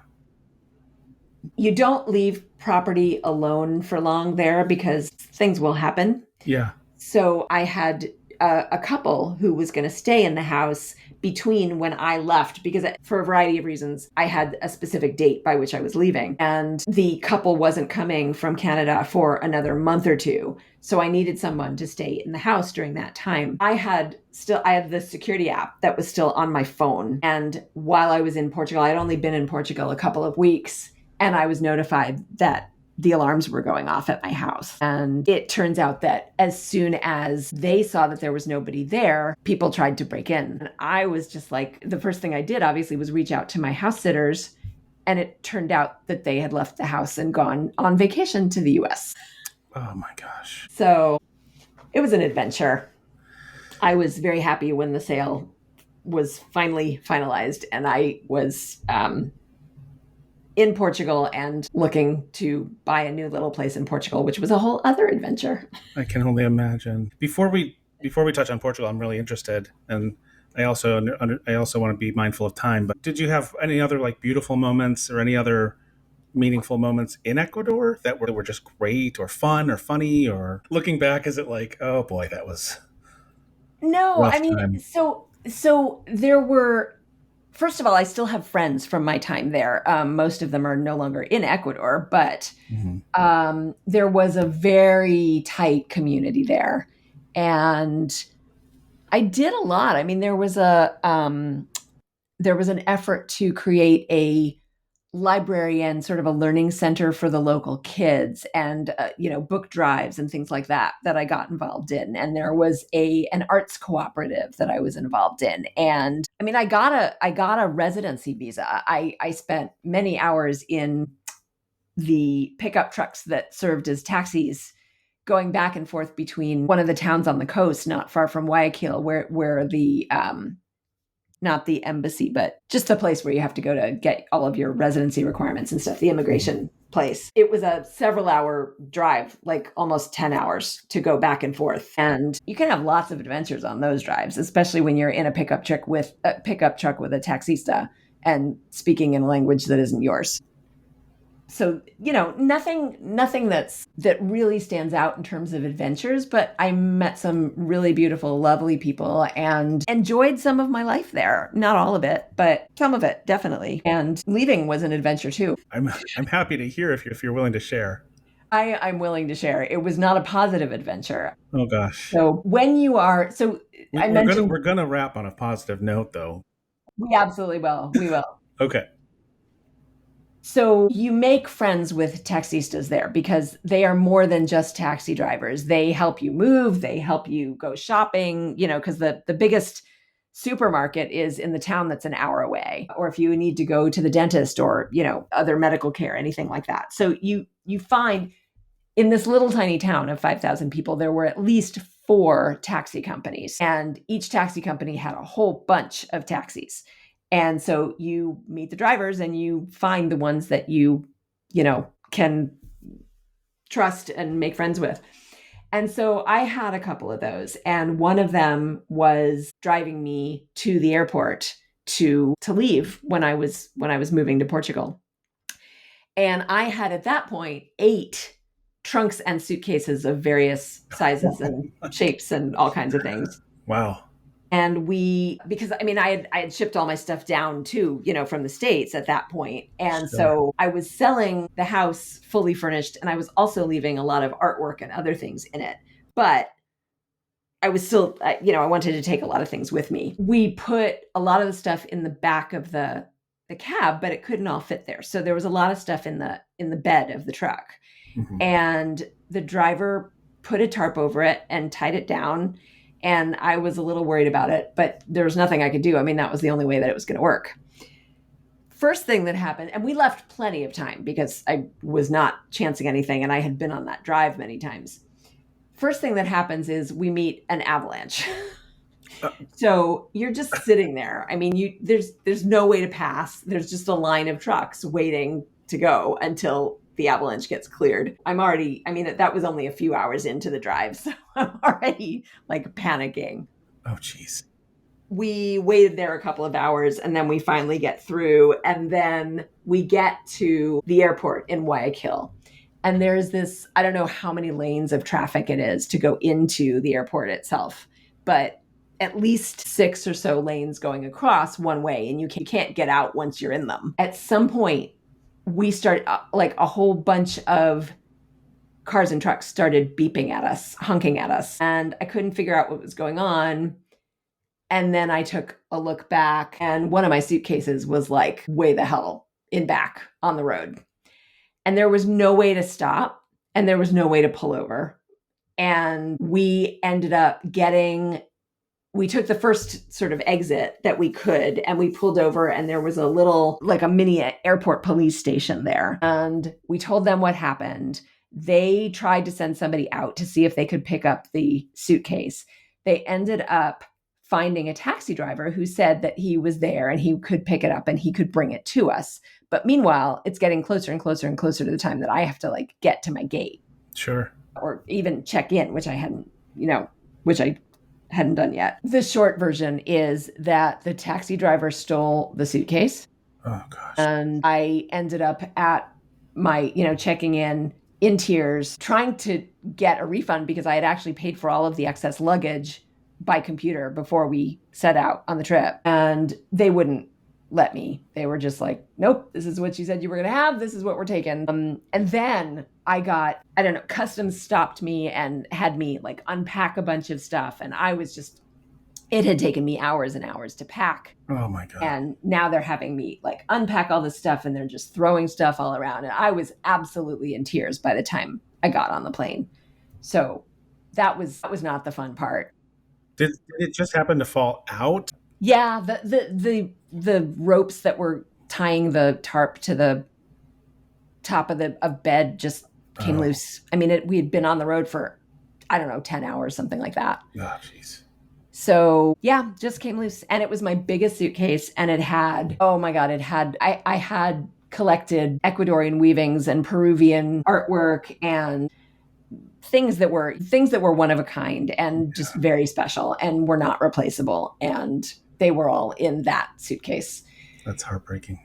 You don't leave property alone for long there because things will happen. Yeah. So I had a couple who was going to stay in the house between when I left, because for a variety of reasons, I had a specific date by which I was leaving. And the couple wasn't coming from Canada for another month or two. So I needed someone to stay in the house during that time. I had the security app that was still on my phone. And while I was in Portugal, I'd only been in Portugal a couple of weeks, and I was notified that the alarms were going off at my house. And it turns out that as soon as they saw that there was nobody there, people tried to break in. And I was just like, the first thing I did obviously was reach out to my house sitters. And it turned out that they had left the house and gone on vacation to the US. Oh my gosh. So it was an adventure. I was very happy when the sale was finally finalized, and I was in Portugal and looking to buy a new little place in Portugal, which was a whole other adventure. I can only imagine. Before we touch on Portugal, I'm really interested, and I also want to be mindful of time. But did you have any other like beautiful moments or any other meaningful moments in Ecuador that were just great or fun or funny? Or looking back, is it like, oh boy, that was No, rough I mean, time? so there were. First of all, I still have friends from my time there. Most of them are no longer in Ecuador, but there was a very tight community there, and I did a lot. I mean, there was an effort to create a library and sort of a learning center for the local kids, and book drives and things like that I got involved in. And there was an arts cooperative that I was involved in. And I mean, I got a residency visa. I spent many hours in the pickup trucks that served as taxis, going back and forth between one of the towns on the coast not far from Guayaquil, where the not the embassy, but just a place where you have to go to get all of your residency requirements and stuff, the immigration place. It was a several hour drive, like almost 10 hours to go back and forth. And you can have lots of adventures on those drives, especially when you're in a pickup truck with a taxista and speaking in a language that isn't yours. So, nothing that really stands out in terms of adventures, but I met some really beautiful, lovely people and enjoyed some of my life there. Not all of it, but some of it, definitely. And leaving was an adventure too. I'm happy to hear if you're willing to share. I'm willing to share. It was not a positive adventure. Oh gosh. So when you are, we're gonna wrap on a positive note though. We absolutely will. We will. Okay. So you make friends with taxistas there because they are more than just taxi drivers. They help you move, they help you go shopping, because the biggest supermarket is in the town that's an hour away, or if you need to go to the dentist or, other medical care, anything like that. So you find in this little tiny town of 5,000 people, there were at least 4 taxi companies, and each taxi company had a whole bunch of taxis. And so you meet the drivers and you find the ones that can trust and make friends with. And so I had a couple of those, and one of them was driving me to the airport to leave when I was moving to Portugal. And I had at that point 8 trunks and suitcases of various sizes and shapes and all kinds of things. Wow. And because I had shipped all my stuff down too, from the States at that point. And so I was selling the house fully furnished, and I was also leaving a lot of artwork and other things in it. But I was still, I wanted to take a lot of things with me. We put a lot of the stuff in the back of the cab, but it couldn't all fit there. So there was a lot of stuff in the bed of the truck. Mm-hmm. And the driver put a tarp over it and tied it down. And I was a little worried about it, but there was nothing I could do. That was the only way that it was going to work. First thing that happened, and we left plenty of time because I was not chancing anything, and I had been on that drive many times. First thing that happens is we meet an avalanche. So you're just sitting there. There's no way to pass. There's just a line of trucks waiting to go until the avalanche gets cleared. That was only a few hours into the drive, so I'm already panicking. Oh, geez. We waited there a couple of hours, and then we finally get through, and then we get to the airport in Guayaquil. And there's this, I don't know how many lanes of traffic it is to go into the airport itself, but at least 6 or so lanes going across one way, and you can't get out once you're in them. At some point, we started, a whole bunch of cars and trucks started beeping at us, honking at us, and I couldn't figure out what was going on. And then I took a look back, and one of my suitcases was way the hell in back on the road. And there was no way to stop, and there was no way to pull over. And we ended up we took the first sort of exit that we could, and we pulled over, and there was a little, a mini airport police station there. And we told them what happened. They tried to send somebody out to see if they could pick up the suitcase. They ended up finding a taxi driver who said that he was there and he could pick it up and he could bring it to us. But meanwhile, it's getting closer and closer and closer to the time that I have to get to my gate. Sure. Or even check in, which I hadn't done yet. The short version is that the taxi driver stole the suitcase. Oh, gosh. And I ended up at my, checking in tears, trying to get a refund because I had actually paid for all of the excess luggage by computer before we set out on the trip. And they wouldn't let me. They were just like, nope, this is what you said you were going to have. This is what we're taking. And then I got, customs stopped me and had me unpack a bunch of stuff. And I was just, it had taken me hours and hours to pack. Oh my God. And now they're having me unpack all this stuff, and they're just throwing stuff all around. And I was absolutely in tears by the time I got on the plane. So that was not the fun part. Did it just happen to fall out? Yeah, the ropes that were tying the tarp to the top of bed just came loose. We had been on the road for, 10 hours, something like that. Oh, jeez. So yeah, just came loose. And it was my biggest suitcase. And it had, I had collected Ecuadorian weavings and Peruvian artwork and things that were one of a kind and just very special and were not replaceable. And they were all in that suitcase. That's heartbreaking.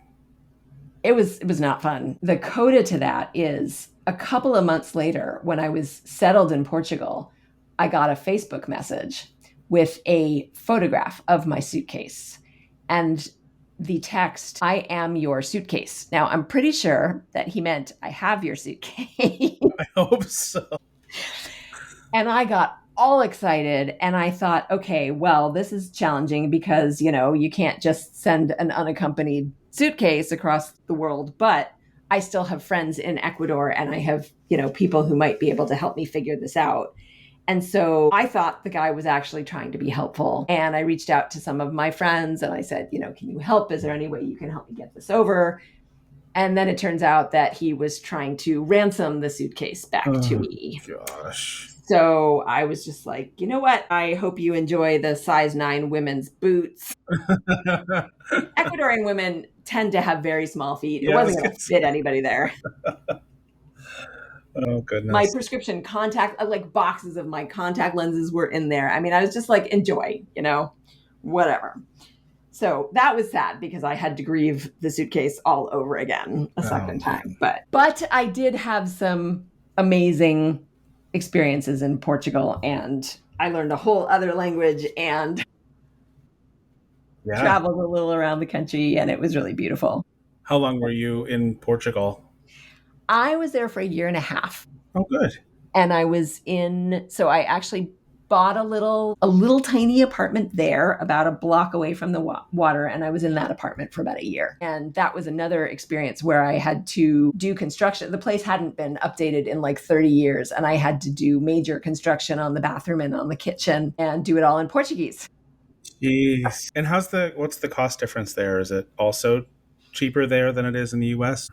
It was not fun. The coda to that is a couple of months later, when I was settled in Portugal, I got a Facebook message with a photograph of my suitcase and the text, "I am your suitcase." Now, I'm pretty sure that he meant I have your suitcase. I hope so. And I got all excited and I thought, okay, well, this is challenging because, you can't just send an unaccompanied suitcase across the world, but I still have friends in Ecuador and I have, people who might be able to help me figure this out. And so I thought the guy was actually trying to be helpful. And I reached out to some of my friends and I said, can you help? Is there any way you can help me get this over? And then it turns out that he was trying to ransom the suitcase back to me. Gosh. So I was just like, you know what? I hope you enjoy the size 9 women's boots. Ecuadorian women tend to have very small feet. It wasn't going to fit anybody there. Oh, goodness. My prescription like boxes of my contact lenses were in there. I mean, I was just like, enjoy, whatever. So that was sad because I had to grieve the suitcase all over again a second time. But I did have some amazing experiences in Portugal, and I learned a whole other language and traveled a little around the country, and it was really beautiful. How long were you in Portugal? I was there for 1.5 years. Oh, good. And so I actually bought a little tiny apartment there about a block away from the water. And I was in that apartment for about 1 year. And that was another experience where I had to do construction. The place hadn't been updated in like 30 years. And I had to do major construction on the bathroom and on the kitchen and do it all in Portuguese. Jeez. And what's the cost difference there? Is it also cheaper there than it is in the US?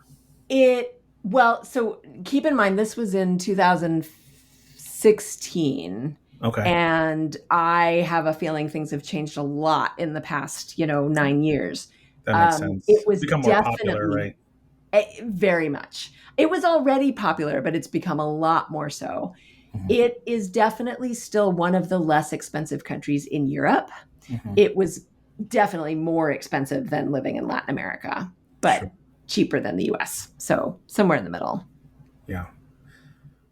Well, so keep in mind, this was in 2016. Okay. And I have a feeling things have changed a lot in the past, 9 years. That makes sense. It was become more popular, right? Very much. It was already popular, but it's become a lot more so. Mm-hmm. It is definitely still one of the less expensive countries in Europe. Mm-hmm. It was definitely more expensive than living in Latin America, but cheaper than the US. So somewhere in the middle. Yeah.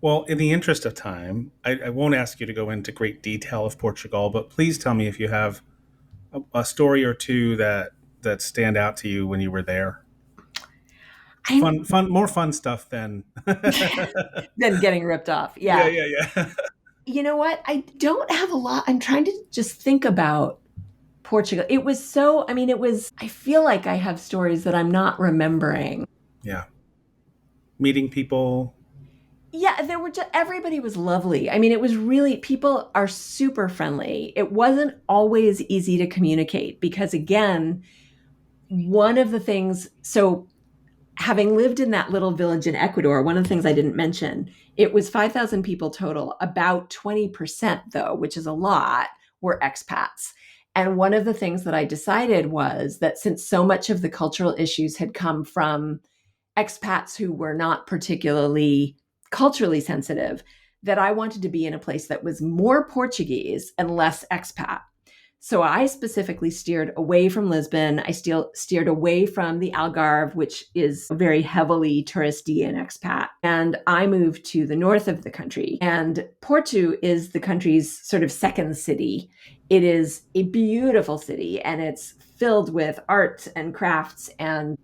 Well, in the interest of time, I won't ask you to go into great detail of Portugal, but please tell me if you have a story or two that stand out to you when you were there. More fun stuff than than getting ripped off. Yeah. Yeah. You know what? I don't have a lot. I'm trying to just think about Portugal. I feel like I have stories that I'm not remembering. Yeah. Meeting people. Yeah, everybody was lovely. I mean, it was really, people are super friendly. It wasn't always easy to communicate because, again, one of the things, so having lived in that little village in Ecuador, one of the things I didn't mention, it was 5,000 people total. About 20%, though, which is a lot, were expats. And one of the things that I decided was that since so much of the cultural issues had come from expats who were not particularly culturally sensitive, that I wanted to be in a place that was more Portuguese and less expat. So I specifically steered away from Lisbon. I steered away from the Algarve, which is very heavily touristy and expat. And I moved to the north of the country. And Porto is the country's sort of second city. It is a beautiful city, and it's filled with art and crafts and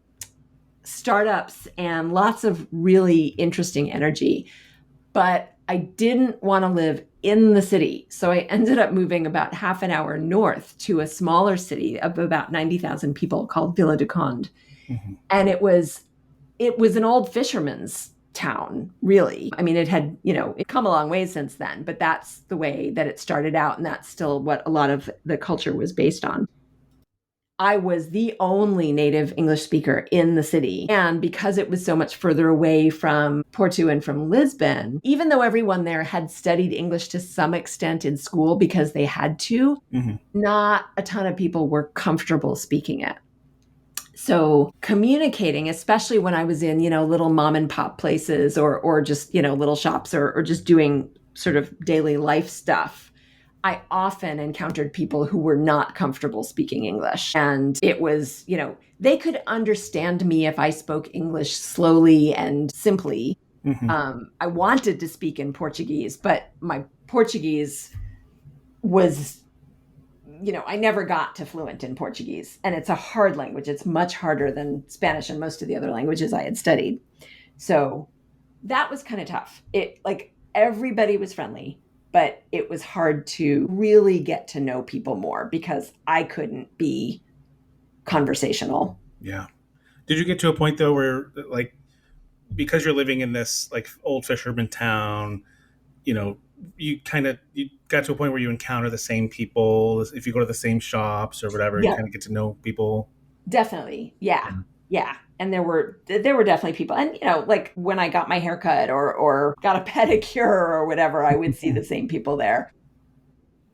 startups and lots of really interesting energy. But I didn't want to live in the city. So I ended up moving about half an hour north to a smaller city of about 90,000 people called Vila do Conde. Mm-hmm. And it was an old fisherman's town, really. I mean, it had, it come a long way since then, but that's the way that it started out. And that's still what a lot of the culture was based on. I was the only native English speaker in the city. And because it was so much further away from Porto and from Lisbon, even though everyone there had studied English to some extent in school because they had to, mm-hmm. not a ton of people were comfortable speaking it. So communicating, especially when I was in, little mom and pop places or just, little shops or just doing sort of daily life stuff, I often encountered people who were not comfortable speaking English. And it was, they could understand me if I spoke English slowly and simply. Mm-hmm. I wanted to speak in Portuguese, but my Portuguese was, I never got to fluent in Portuguese. And it's a hard language. It's much harder than Spanish and most of the other languages I had studied. So that was kind of tough. Everybody was friendly. But it was hard to really get to know people more because I couldn't be conversational. Yeah. Did you get to a point, though, where, because you're living in this like old fisherman town, you know, you got to a point where you encounter the same people. If you go to the same shops or whatever, you Yeah, kind of get to know people. definitely. Yeah. Yeah. Yeah. And there were definitely people. And like when I got my haircut or got a pedicure or whatever, I would see the same people there.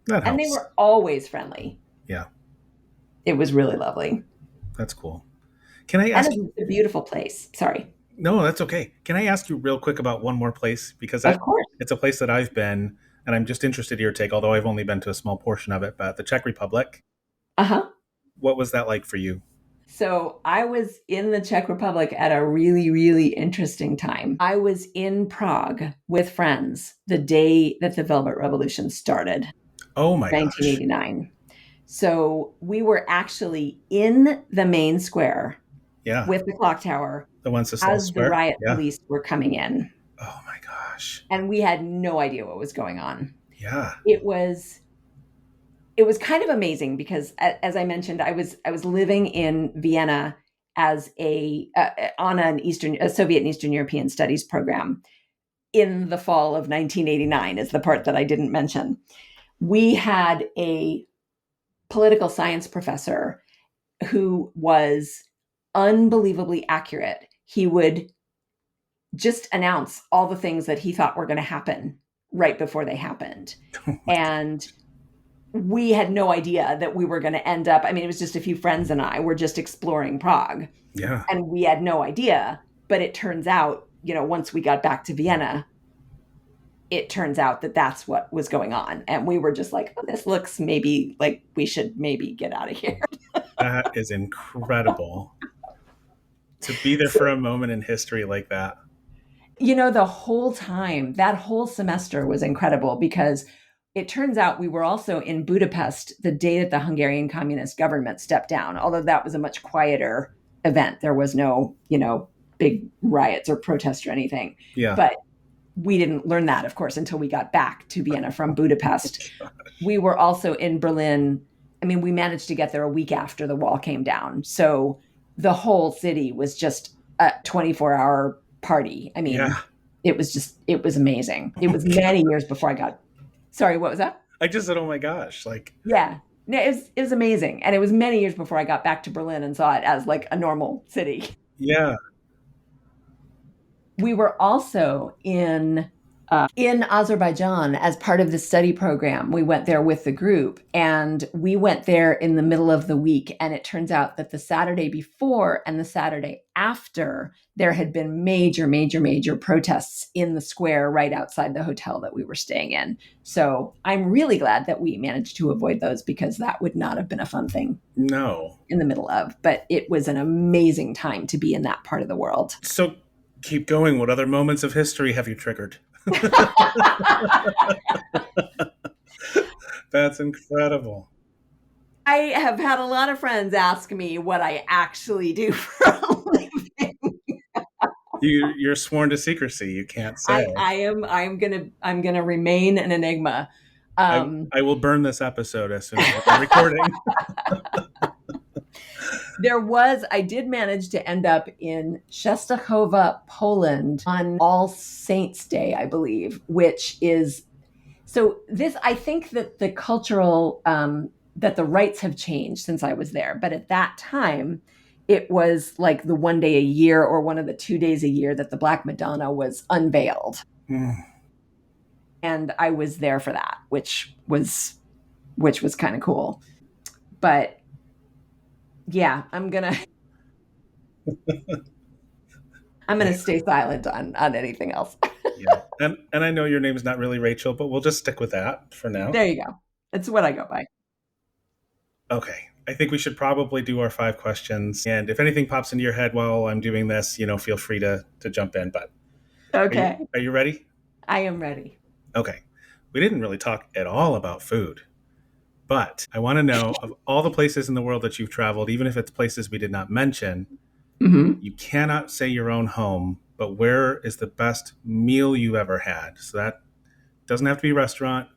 That And they helps. were always friendly. Yeah, It was really lovely. that's cool. Can I And ask you? it's a beautiful place. Sorry. No, that's okay. Can I ask you real quick about one more place because Of course. it's a place that I've been, and I'm just interested in your take. Although I've only been to a small portion of it, but the Czech Republic. Uh-huh. What was that like for you? So I was in the Czech Republic at a really, really interesting time. I was in Prague with friends the day that the Velvet Revolution started, Oh my gosh. 1989. So we were actually in the main square Yeah, with the clock tower the Wenceslas as the Square. riot Yeah. police were coming in. Oh my gosh. And we had no idea what was going on. Yeah. It was kind of amazing because as I mentioned, I was living in Vienna as a on a Soviet and Eastern European studies program in the fall of 1989 is the part that I didn't mention. We had a political science professor who was unbelievably accurate. He would just announce all the things that he thought were going to happen right before they happened. And we had no idea that we were going to end up. I mean, it was just a few friends and I were just exploring Prague, Yeah. and we had no idea. But it turns out, once we got back to Vienna, it turns out that that's what was going on. And we were just like, oh, this looks maybe like we should maybe get out of here. That is incredible to be there for a moment in history like that. The whole time, that whole semester was incredible because it turns out we were also in Budapest the day that the Hungarian communist government stepped down, although that was a much quieter event. There was no, big riots or protests or anything. Yeah. But we didn't learn that, of course, until we got back to Vienna from Budapest. We were also in Berlin. I mean, we managed to get there a week after the wall came down. So the whole city was just a 24-hour party. I mean, Yeah. it was amazing. It was many years before I got, sorry, what was that? I just said, oh my gosh. Like, Yeah. No, it was amazing. And it was many years before I got back to Berlin and saw it as like a normal city. yeah. We were also in Azerbaijan as part of the study program. We went there with the group and we went there in the middle of the week. And it turns out that the Saturday before and the Saturday after, there had been major, major, major protests in the square right outside the hotel that we were staying in. So I'm really glad that we managed to avoid those because that would not have been a fun thing No. in the middle of. But it was an amazing time to be in that part of the world. So keep going. What other moments of history have you triggered? That's incredible. I have had a lot of friends ask me what I actually do for a living. You're sworn to secrecy. You can't say. I'm gonna remain an enigma. I will burn this episode as soon as we're recording. I did manage to end up in Częstochowa, Poland on All Saints Day, I believe, which is, so this, I think that the cultural, that the rites have changed since I was there. But at that time, it was like the one day a year or one of the 2 days a year that the Black Madonna was unveiled. And I was there for that, which was kind of cool. But yeah, I'm gonna stay silent on anything else. Yeah. And I know your name's not really Rachel, but we'll just stick with that for now. There you go. It's what I go by. Okay. I think we should probably do our 5 questions. And if anything pops into your head while I'm doing this, feel free to jump in. But Okay. Are you ready? I am ready. Okay. We didn't really talk at all about food, but I want to know of all the places in the world that you've traveled, even if it's places we did not mention, you cannot say your own home, but where is the best meal you ever had? So that doesn't have to be a restaurant,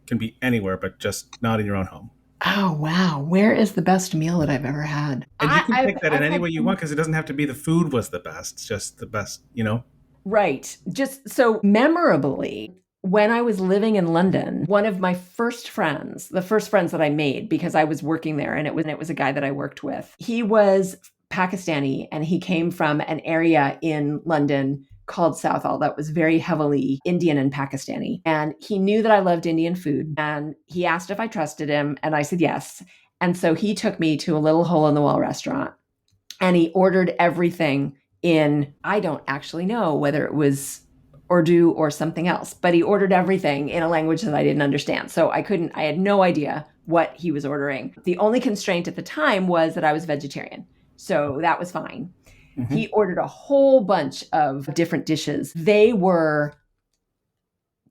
can be anywhere, but just not in your own home. Oh, wow. Where is the best meal that I've ever had? And you can pick that in I've any had way you want because it doesn't have to be the food was the best. It's just the best, you know? right. Just so memorably, when I was living in London, one of my first friends, the first friends that I made because I was working there and it was a guy that I worked with. He was Pakistani and he came from an area in London called Southall that was very heavily Indian and Pakistani. And he knew that I loved Indian food and he asked if I trusted him and I said yes. And so he took me to a little hole in the wall restaurant and he ordered everything in, I don't actually know whether it was Urdu or something else, but he ordered everything in a language that I didn't understand. So I had no idea what he was ordering. The only constraint at the time was that I was vegetarian. So that was fine. Mm-hmm. He ordered a whole bunch of different dishes. They were,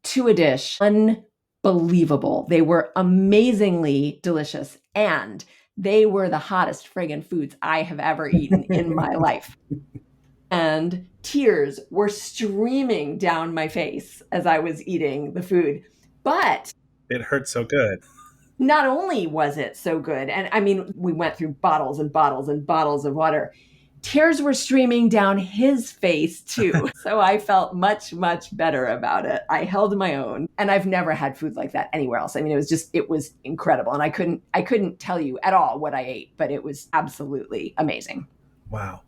to a dish, unbelievable. They were amazingly delicious. And they were the hottest friggin' foods I have ever eaten in my life. And tears were streaming down my face as I was eating the food. But it hurt so good. Not only was it so good, and I mean, we went through bottles and bottles and bottles of water. Tears were streaming down his face too. So I felt much, much better about it. I held my own. And I've never had food like that anywhere else. I mean, it was incredible. And I couldn't tell you at all what I ate, but it was absolutely amazing. Wow.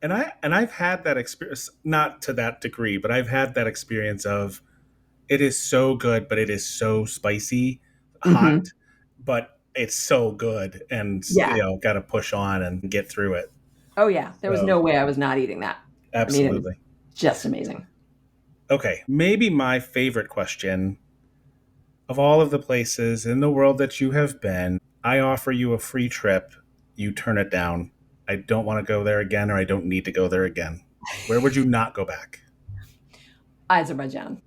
And I've had that experience, not to that degree, but I've had that experience of it is so good, but it is so spicy, hot, but it's so good. And, got to push on and get through it. Oh, yeah. There was no way I was not eating that. Absolutely. I mean, it was just amazing. Okay. Maybe my favorite question of all of the places in the world that you have been, I offer you a free trip. You turn it down. I don't want to go there again, or I don't need to go there again. Where would you not go back? Azerbaijan.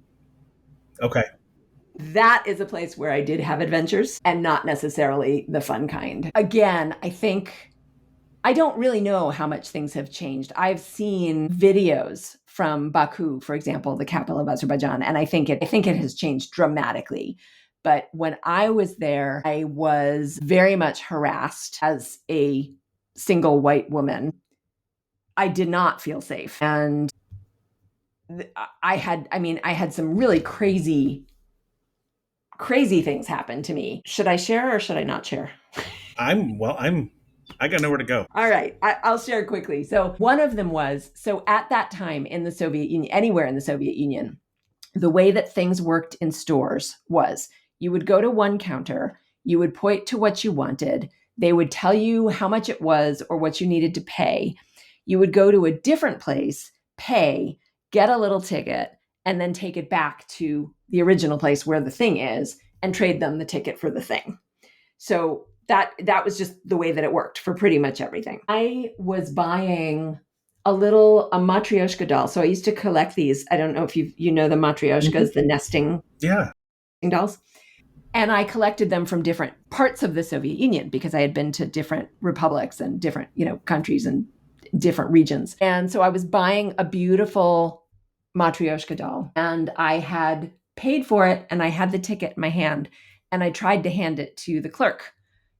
Okay. That is a place where I did have adventures and not necessarily the fun kind. Again, I don't really know how much things have changed. I've seen videos from Baku, for example, the capital of Azerbaijan, and I think it has changed dramatically. But when I was there, I was very much harassed as a single white woman. I did not feel safe. And I had some really crazy things happen to me. Should I share or should I not share? I got nowhere to go. All right. I'll share quickly. So one of them was, at that time in the Soviet Union, anywhere in the Soviet Union, the way that things worked in stores was you would go to one counter, you would point to what you wanted. They would tell you how much it was or what you needed to pay. You would go to a different place, pay, get a little ticket, and then take it back to the original place where the thing is and trade them the ticket for the thing. So that was just the way that it worked for pretty much everything. I was buying a matryoshka doll. So I used to collect these. I don't know if you know the matryoshkas, the nesting dolls. And I collected them from different parts of the Soviet Union because I had been to different republics and different, countries and different regions. And so I was buying a beautiful matryoshka doll and I had paid for it and I had the ticket in my hand and I tried to hand it to the clerk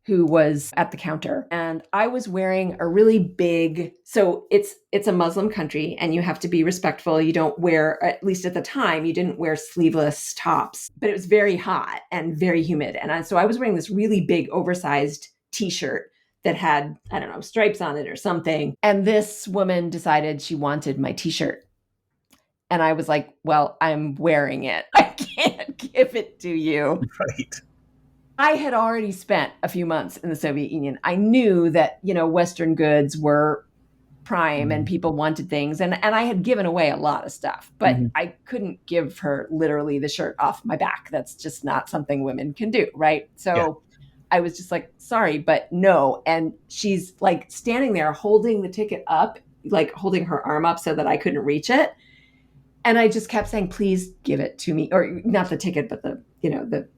who was at the counter. And I was wearing a really big, so it's a Muslim country and you have to be respectful. You don't wear, at least at the time, you didn't wear sleeveless tops, but it was very hot and very humid. And so I was wearing this really big oversized t-shirt that had, I don't know, stripes on it or something. And this woman decided she wanted my t-shirt. And I was like, well, I'm wearing it. I can't give it to you. Right. I had already spent a few months in the Soviet Union. I knew that, Western goods were prime and people wanted things. And I had given away a lot of stuff, but I couldn't give her literally the shirt off my back. That's just not something women can do. Right. So I was just like, sorry, but no. And she's like standing there holding the ticket up, like holding her arm up so that I couldn't reach it. And I just kept saying, please give it to me, or not the ticket, but the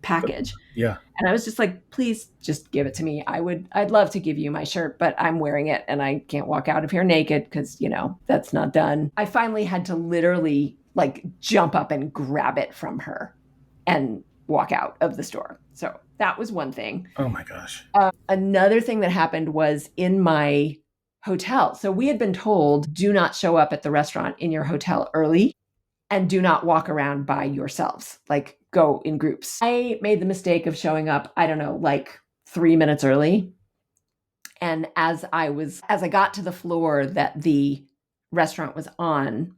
package. Yeah. And I was just like, please just give it to me. I'd love to give you my shirt, but I'm wearing it and I can't walk out of here naked because, that's not done. I finally had to literally like jump up and grab it from her and walk out of the store. So that was one thing. Oh my gosh. Another thing that happened was in my hotel. So we had been told, do not show up at the restaurant in your hotel early and do not walk around by yourselves, like go in groups. I made the mistake of showing up, I don't know, like 3 minutes early. And as I got to the floor that the restaurant was on,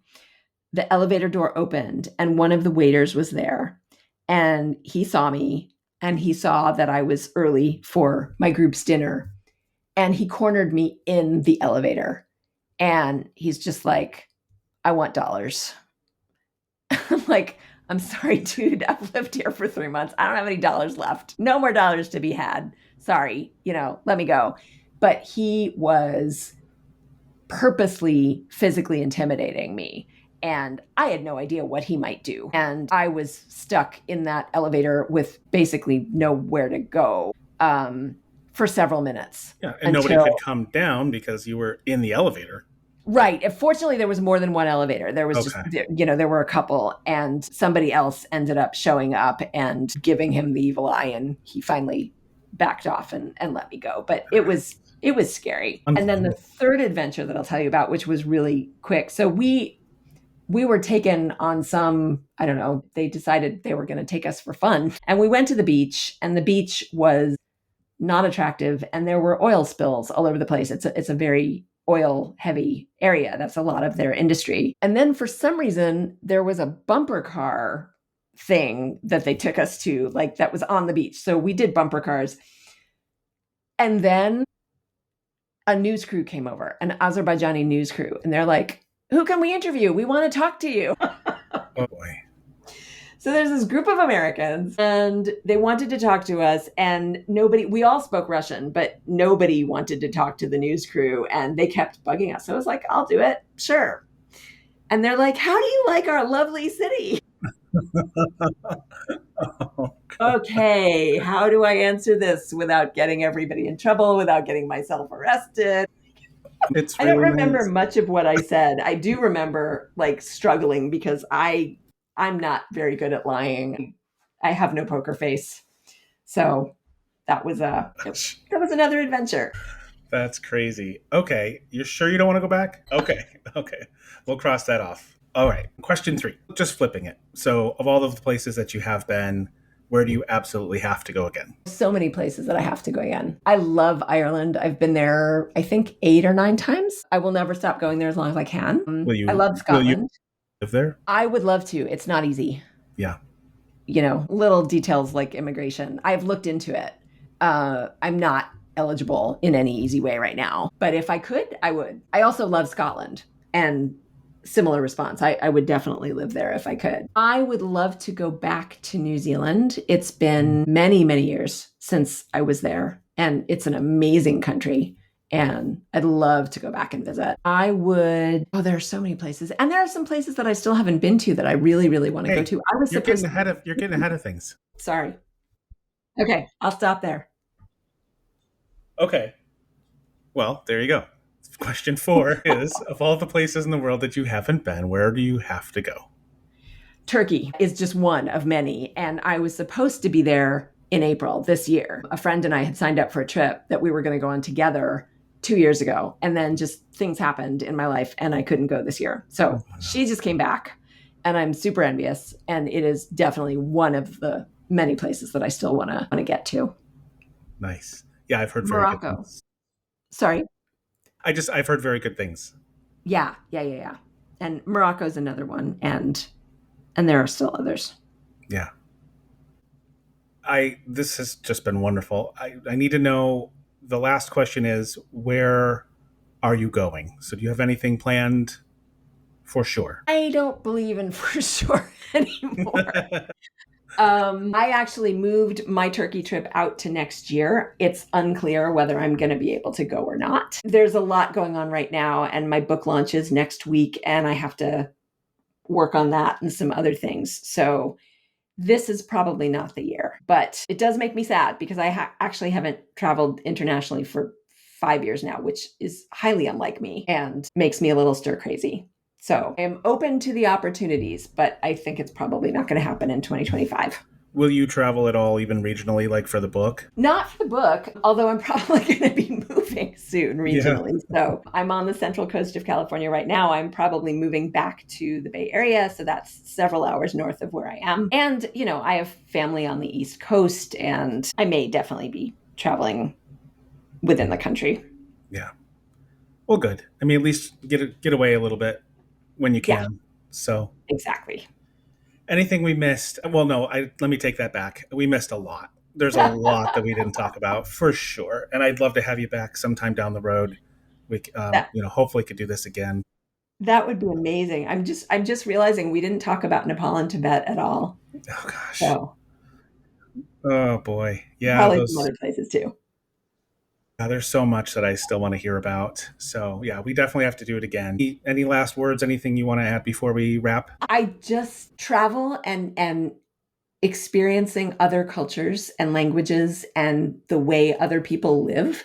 the elevator door opened and one of the waiters was there, and he saw me and he saw that I was early for my group's dinner, and he cornered me in the elevator and he's just like, I want dollars. I'm like, I'm sorry, dude. I've lived here for 3 months. I don't have any dollars left. No more dollars to be had. Sorry, let me go. But he was purposely physically intimidating me. And I had no idea what he might do. And I was stuck in that elevator with basically nowhere to go for several minutes. Yeah, and nobody could come down because you were in the elevator. Right. Fortunately, there was more than one elevator. There was there were a couple, and somebody else ended up showing up and giving him the evil eye, and he finally backed off and let me go. But it was scary. And then the third adventure that I'll tell you about, which was really quick. So we were taken on some, I don't know, they decided they were going to take us for fun. And we went to the beach, and the beach was not attractive, and there were oil spills all over the place. It's a very oil heavy area. That's a lot of their industry. And then for some reason, there was a bumper car thing that they took us to, like that was on the beach. So we did bumper cars. And then a news crew came over, an Azerbaijani news crew. And they're like, who can we interview? We want to talk to you. Oh boy. So there's this group of Americans, and they wanted to talk to us, and we all spoke Russian, but nobody wanted to talk to the news crew, and they kept bugging us. So I was like, I'll do it. Sure. And they're like, how do you like our lovely city? Okay, how do I answer this without getting everybody in trouble, without getting myself arrested? I don't remember much of what I said. I do remember like struggling because I'm not very good at lying. I have no poker face. So that was another adventure. That's crazy. Okay. You're sure you don't want to go back? Okay. We'll cross that off. All right. Question 3. Just flipping it. So of all of the places that you have been, where do you absolutely have to go again? So many places that I have to go again. I love Ireland. I've been there, I think 8 or 9 times. I will never stop going there as long as I can. I love Scotland. Will you live there? I would love to. It's not easy. Yeah. Little details like immigration. I've looked into it. I'm not eligible in any easy way right now. But if I could, I would. I also love Scotland, and similar response. I would definitely live there if I could. I would love to go back to New Zealand. It's been many, many years since I was there, and it's an amazing country. And I'd love to go back and visit. There are so many places. And there are some places that I still haven't been to that I really, really want to go to. You're getting ahead of things. Sorry. Okay, I'll stop there. Okay. Well, there you go. Question 4 is, of all the places in the world that you haven't been, where do you have to go? Turkey is just one of many. And I was supposed to be there in April this year. A friend and I had signed up for a trip that we were going to go on together 2 years ago. And then just things happened in my life and I couldn't go this year. So she just came back, and I'm super envious. And it is definitely one of the many places that I still want to get to. Nice. Yeah, I've heard Morocco. Very good things. Sorry? I've heard very good things. Yeah. And Morocco is another one. And there are still others. Yeah. This has just been wonderful. I need to know, the last question is, where are you going? So do you have anything planned for sure? I don't believe in for sure anymore. I actually moved my Turkey trip out to next year. It's unclear whether I'm going to be able to go or not. There's a lot going on right now, and my book launches next week, and I have to work on that and some other things. So this is probably not the year, but it does make me sad because I actually haven't traveled internationally for 5 years now, which is highly unlike me and makes me a little stir crazy. So I'm open to the opportunities, but I think it's probably not going to happen in 2025. Will you travel at all, even regionally, like for the book? Not for the book, although I'm probably going to be moving soon Yeah. regionally. So I'm on the central coast of California right now. I'm probably moving back to the Bay Area. So that's several hours north of where I am. And, I have family on the East Coast, and I may definitely be traveling within the country. Yeah. Well, good. I mean, at least get away a little bit when you Yeah, can. So exactly. anything we missed? Well, no, let me take that back. We missed a lot. There's a lot that we didn't talk about for sure. And I'd love to have you back sometime down the road. We, That hopefully could do this again. that would be amazing. I'm just realizing we didn't talk about Nepal and Tibet at all. Oh gosh. So Oh boy. Yeah. probably some other places too. There's so much that I still want to hear about. So yeah, we definitely have to do it again. Any last words? Anything you want to add before we wrap? I just travel and experiencing other cultures and languages and the way other people live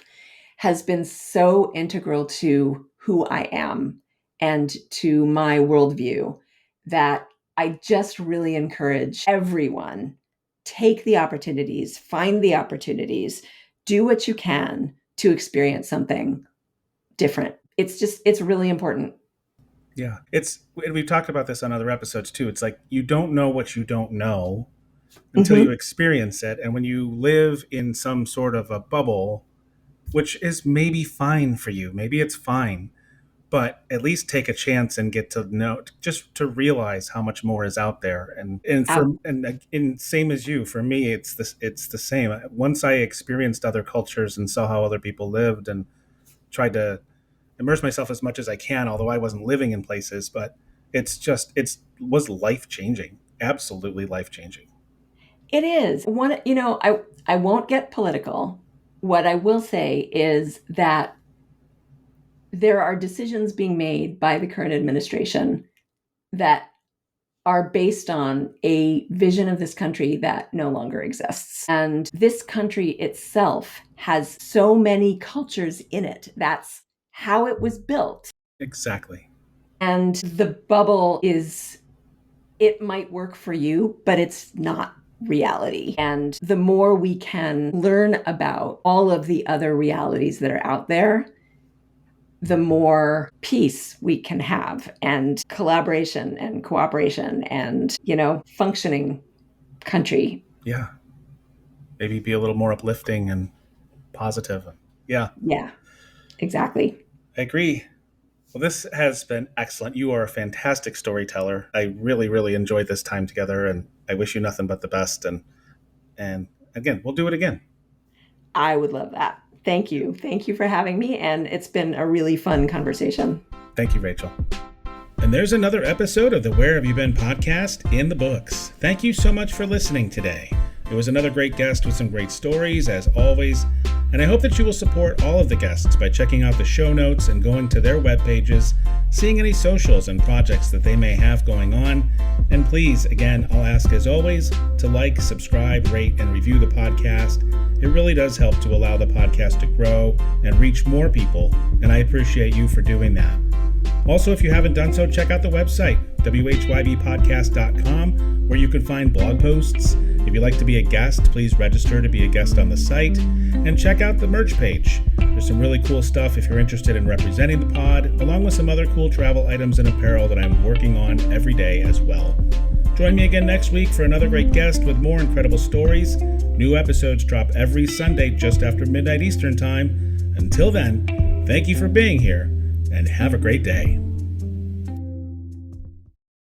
has been so integral to who I am and to my worldview that I just really encourage everyone, take the opportunities, find the opportunities, do what you can to experience something different. It's really important. Yeah. We've talked about this on other episodes too. It's like you don't know what you don't know until you Mhm. experience it. And when you live in some sort of a bubble, which is maybe fine for you, maybe it's fine, but at least take a chance and get to know, just to realize how much more is out there. And same as you, for me, it's the same. Once I experienced other cultures and saw how other people lived and tried to immerse myself as much as I can, although I wasn't living in places, but it was life changing, absolutely life changing. It is. I won't get political. What I will say is that there are decisions being made by the current administration that are based on a vision of this country that no longer exists. And this country itself has so many cultures in it. That's how it was built. Exactly. And the bubble it might work for you, but it's not reality. And the more we can learn about all of the other realities that are out there, the more peace we can have and collaboration and cooperation and, functioning country. Yeah. Maybe be a little more uplifting and positive. Yeah, Yeah, exactly. I agree. Well, this has been excellent. You are a fantastic storyteller. I really, really enjoyed this time together, and I wish you nothing but the best. And again, we'll do it again. I would love that. Thank you. Thank you for having me. And it's been a really fun conversation. Thank you, Rachel. And there's another episode of the Where Have You Been podcast in the books. Thank you so much for listening today. It was another great guest with some great stories, as always. And I hope that you will support all of the guests by checking out the show notes and going to their web pages, seeing any socials and projects that they may have going on. And please, again, I'll ask as always to like, subscribe, rate, and review the podcast. It really does help to allow the podcast to grow and reach more people, and I appreciate you for doing that. Also, if you haven't done so, check out the website, whybpodcast.com, where you can find blog posts. If you'd like to be a guest, please register to be a guest on the site, and check out the merch page. There's some really cool stuff if you're interested in representing the pod, along with some other cool travel items and apparel that I'm working on every day as well. Join me again next week for another great guest with more incredible stories. New episodes drop every Sunday just after midnight Eastern Time. Until then, thank you for being here, and have a great day.